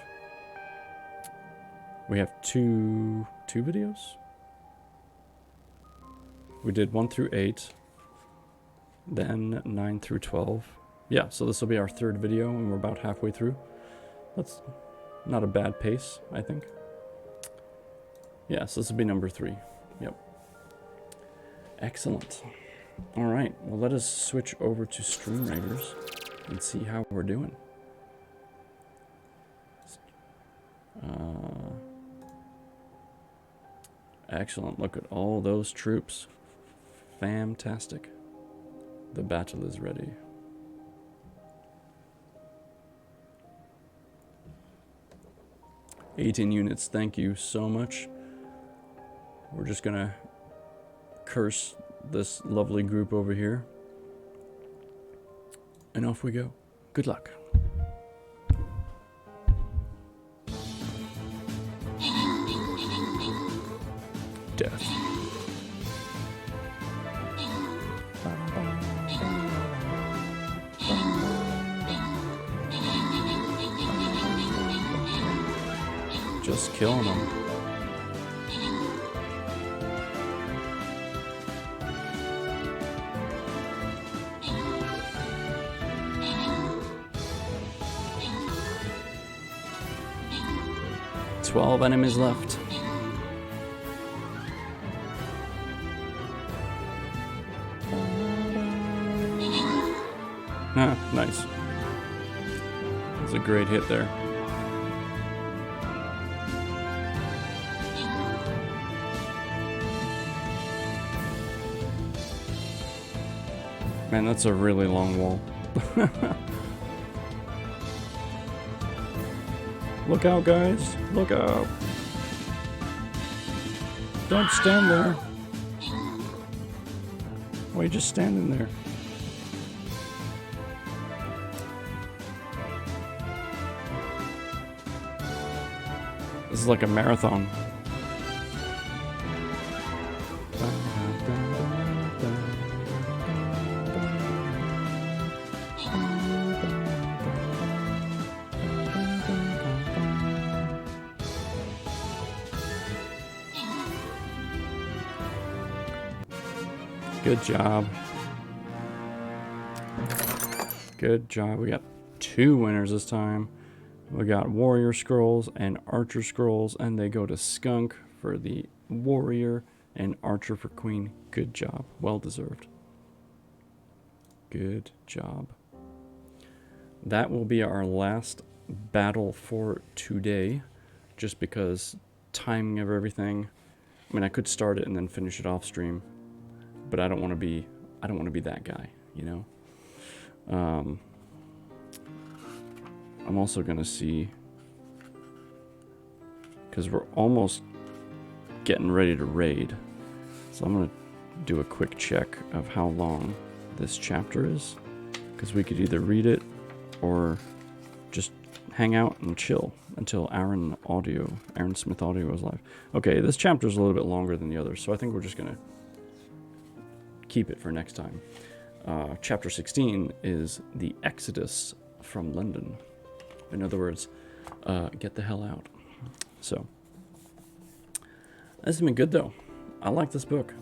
We have two videos? We did 1 through 8, then 9 through 12. Yeah, so this will be our third video, and we're about halfway through. That's not a bad pace, I think. Yeah, so this will be number 3. Yep. Excellent. All right, well, let us switch over to Stream Raiders and see how we're doing. Excellent. Look at all those troops. Fantastic. The battle is ready. "18 units, thank you so much. We're just gonna curse this lovely group over here. And off we go. Good luck. Death. Just killing them. "12 enemies left. Ah, nice. That's a great hit there. Man, that's a really long wall. Look out, guys. Look out. Don't stand there. Why are you just standing there? This is like a marathon. Good job. Good job. We got 2 winners this time. We got Warrior Scrolls and Archer Scrolls, and they go to Skunk for the Warrior and Archer for Queen. Good job. Well deserved. Good job. That will be our last battle for today, just because timing of everything. I mean, I could start it and then finish it off stream, but I don't want to be that guy, you know. I'm also gonna see, because we're almost getting ready to raid, so I'm gonna do a quick check of how long this chapter is, because we could either read it or just hang out and chill until Aaron Smith Audio is live. Okay, this chapter is a little bit longer than the others, so I think we're just gonna keep it for next time. Chapter 16 is the Exodus from London. In other words, get the hell out. So, this has been good though. I like this book.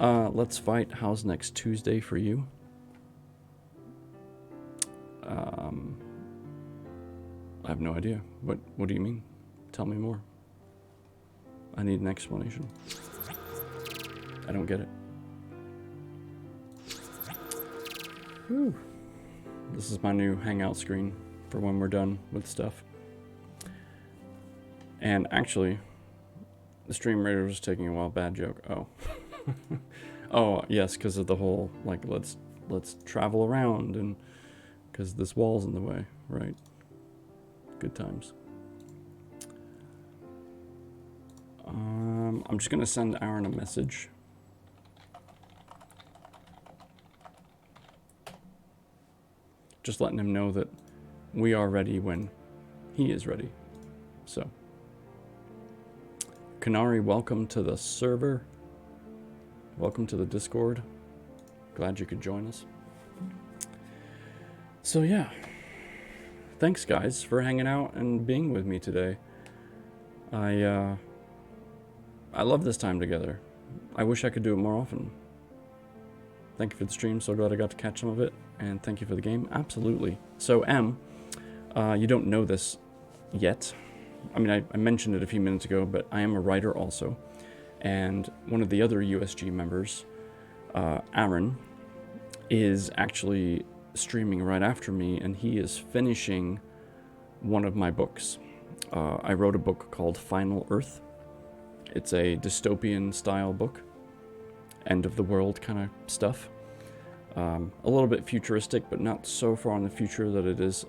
Let's fight. How's next Tuesday for you? I have no idea. What do you mean? Tell me more. I need an explanation. I don't get it. Whew. This is my new Hangout screen for when we're done with stuff. And actually, the Stream Raider was taking a while. Bad joke. Oh. Oh, yes, because of the whole, like, let's travel around, and because this wall's in the way, right? Good times. I'm just going to send Aaron a message just letting him know that we are ready when he is ready. So, Kanari, welcome to the server. Welcome to the Discord. Glad you could join us. So yeah, thanks guys for hanging out and being with me today. I love this time together. I wish I could do it more often. Thank you for the stream, so glad I got to catch some of it, and thank you for the game. Absolutely. So M, you don't know this yet. I mean, I mentioned it a few minutes ago, but I am a writer also, and one of the other USG members, Aaron, is actually streaming right after me, and he is finishing one of my books. I wrote a book called Final Earth. It's a dystopian style book, end of the world kind of stuff. A little bit futuristic, but not so far in the future that it is,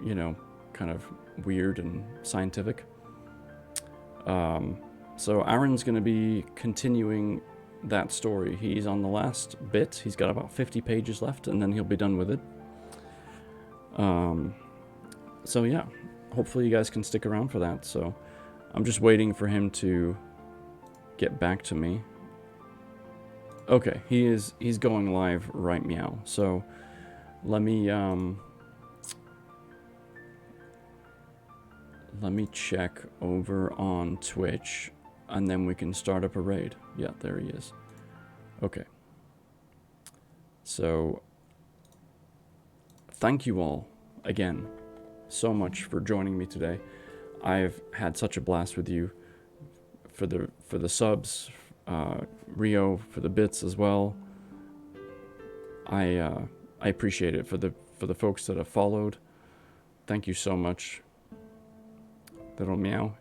you know, kind of weird and scientific. So Aaron's going to be continuing that story. He's on the last bit. He's got about 50 pages left, and then he'll be done with it. So yeah, hopefully you guys can stick around for that. So I'm just waiting for him to get back to me. Okay, he's going live right meow. So let me check over on Twitch, and then we can start up a raid. Yeah, there he is. Okay. So thank you all again so much for joining me today. I've had such a blast with you, for the subs, Rio for the bits as well. I appreciate it for the folks that have followed. Thank you so much. Little meow.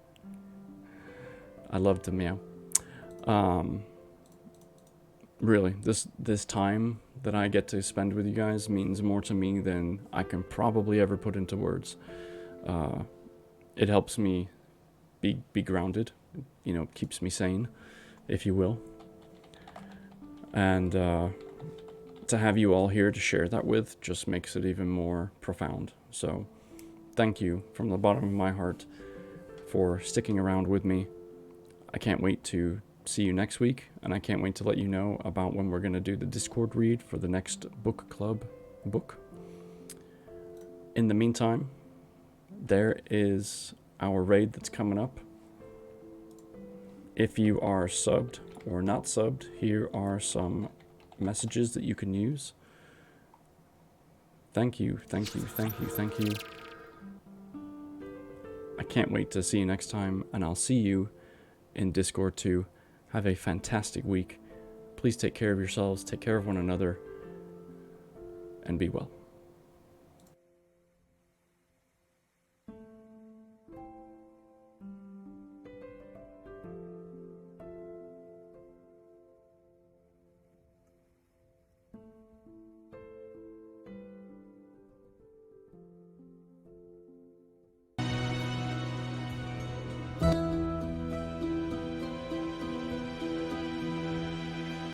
I love to meow. Really, this time that I get to spend with you guys means more to me than I can probably ever put into words. It helps me be grounded, you know, keeps me sane, if you will. And to have you all here to share that with just makes it even more profound. So thank you from the bottom of my heart for sticking around with me. I can't wait to see you next week, and I can't wait to let you know about when we're going to do the Discord read for the next book club book. In the meantime, there is our raid that's coming up. If you are subbed or not subbed, here are some messages that you can use. Thank you, thank you, thank you, thank you. I can't wait to see you next time, and I'll see you in Discord too. Have a fantastic week. Please take care of yourselves, take care of one another, and be well.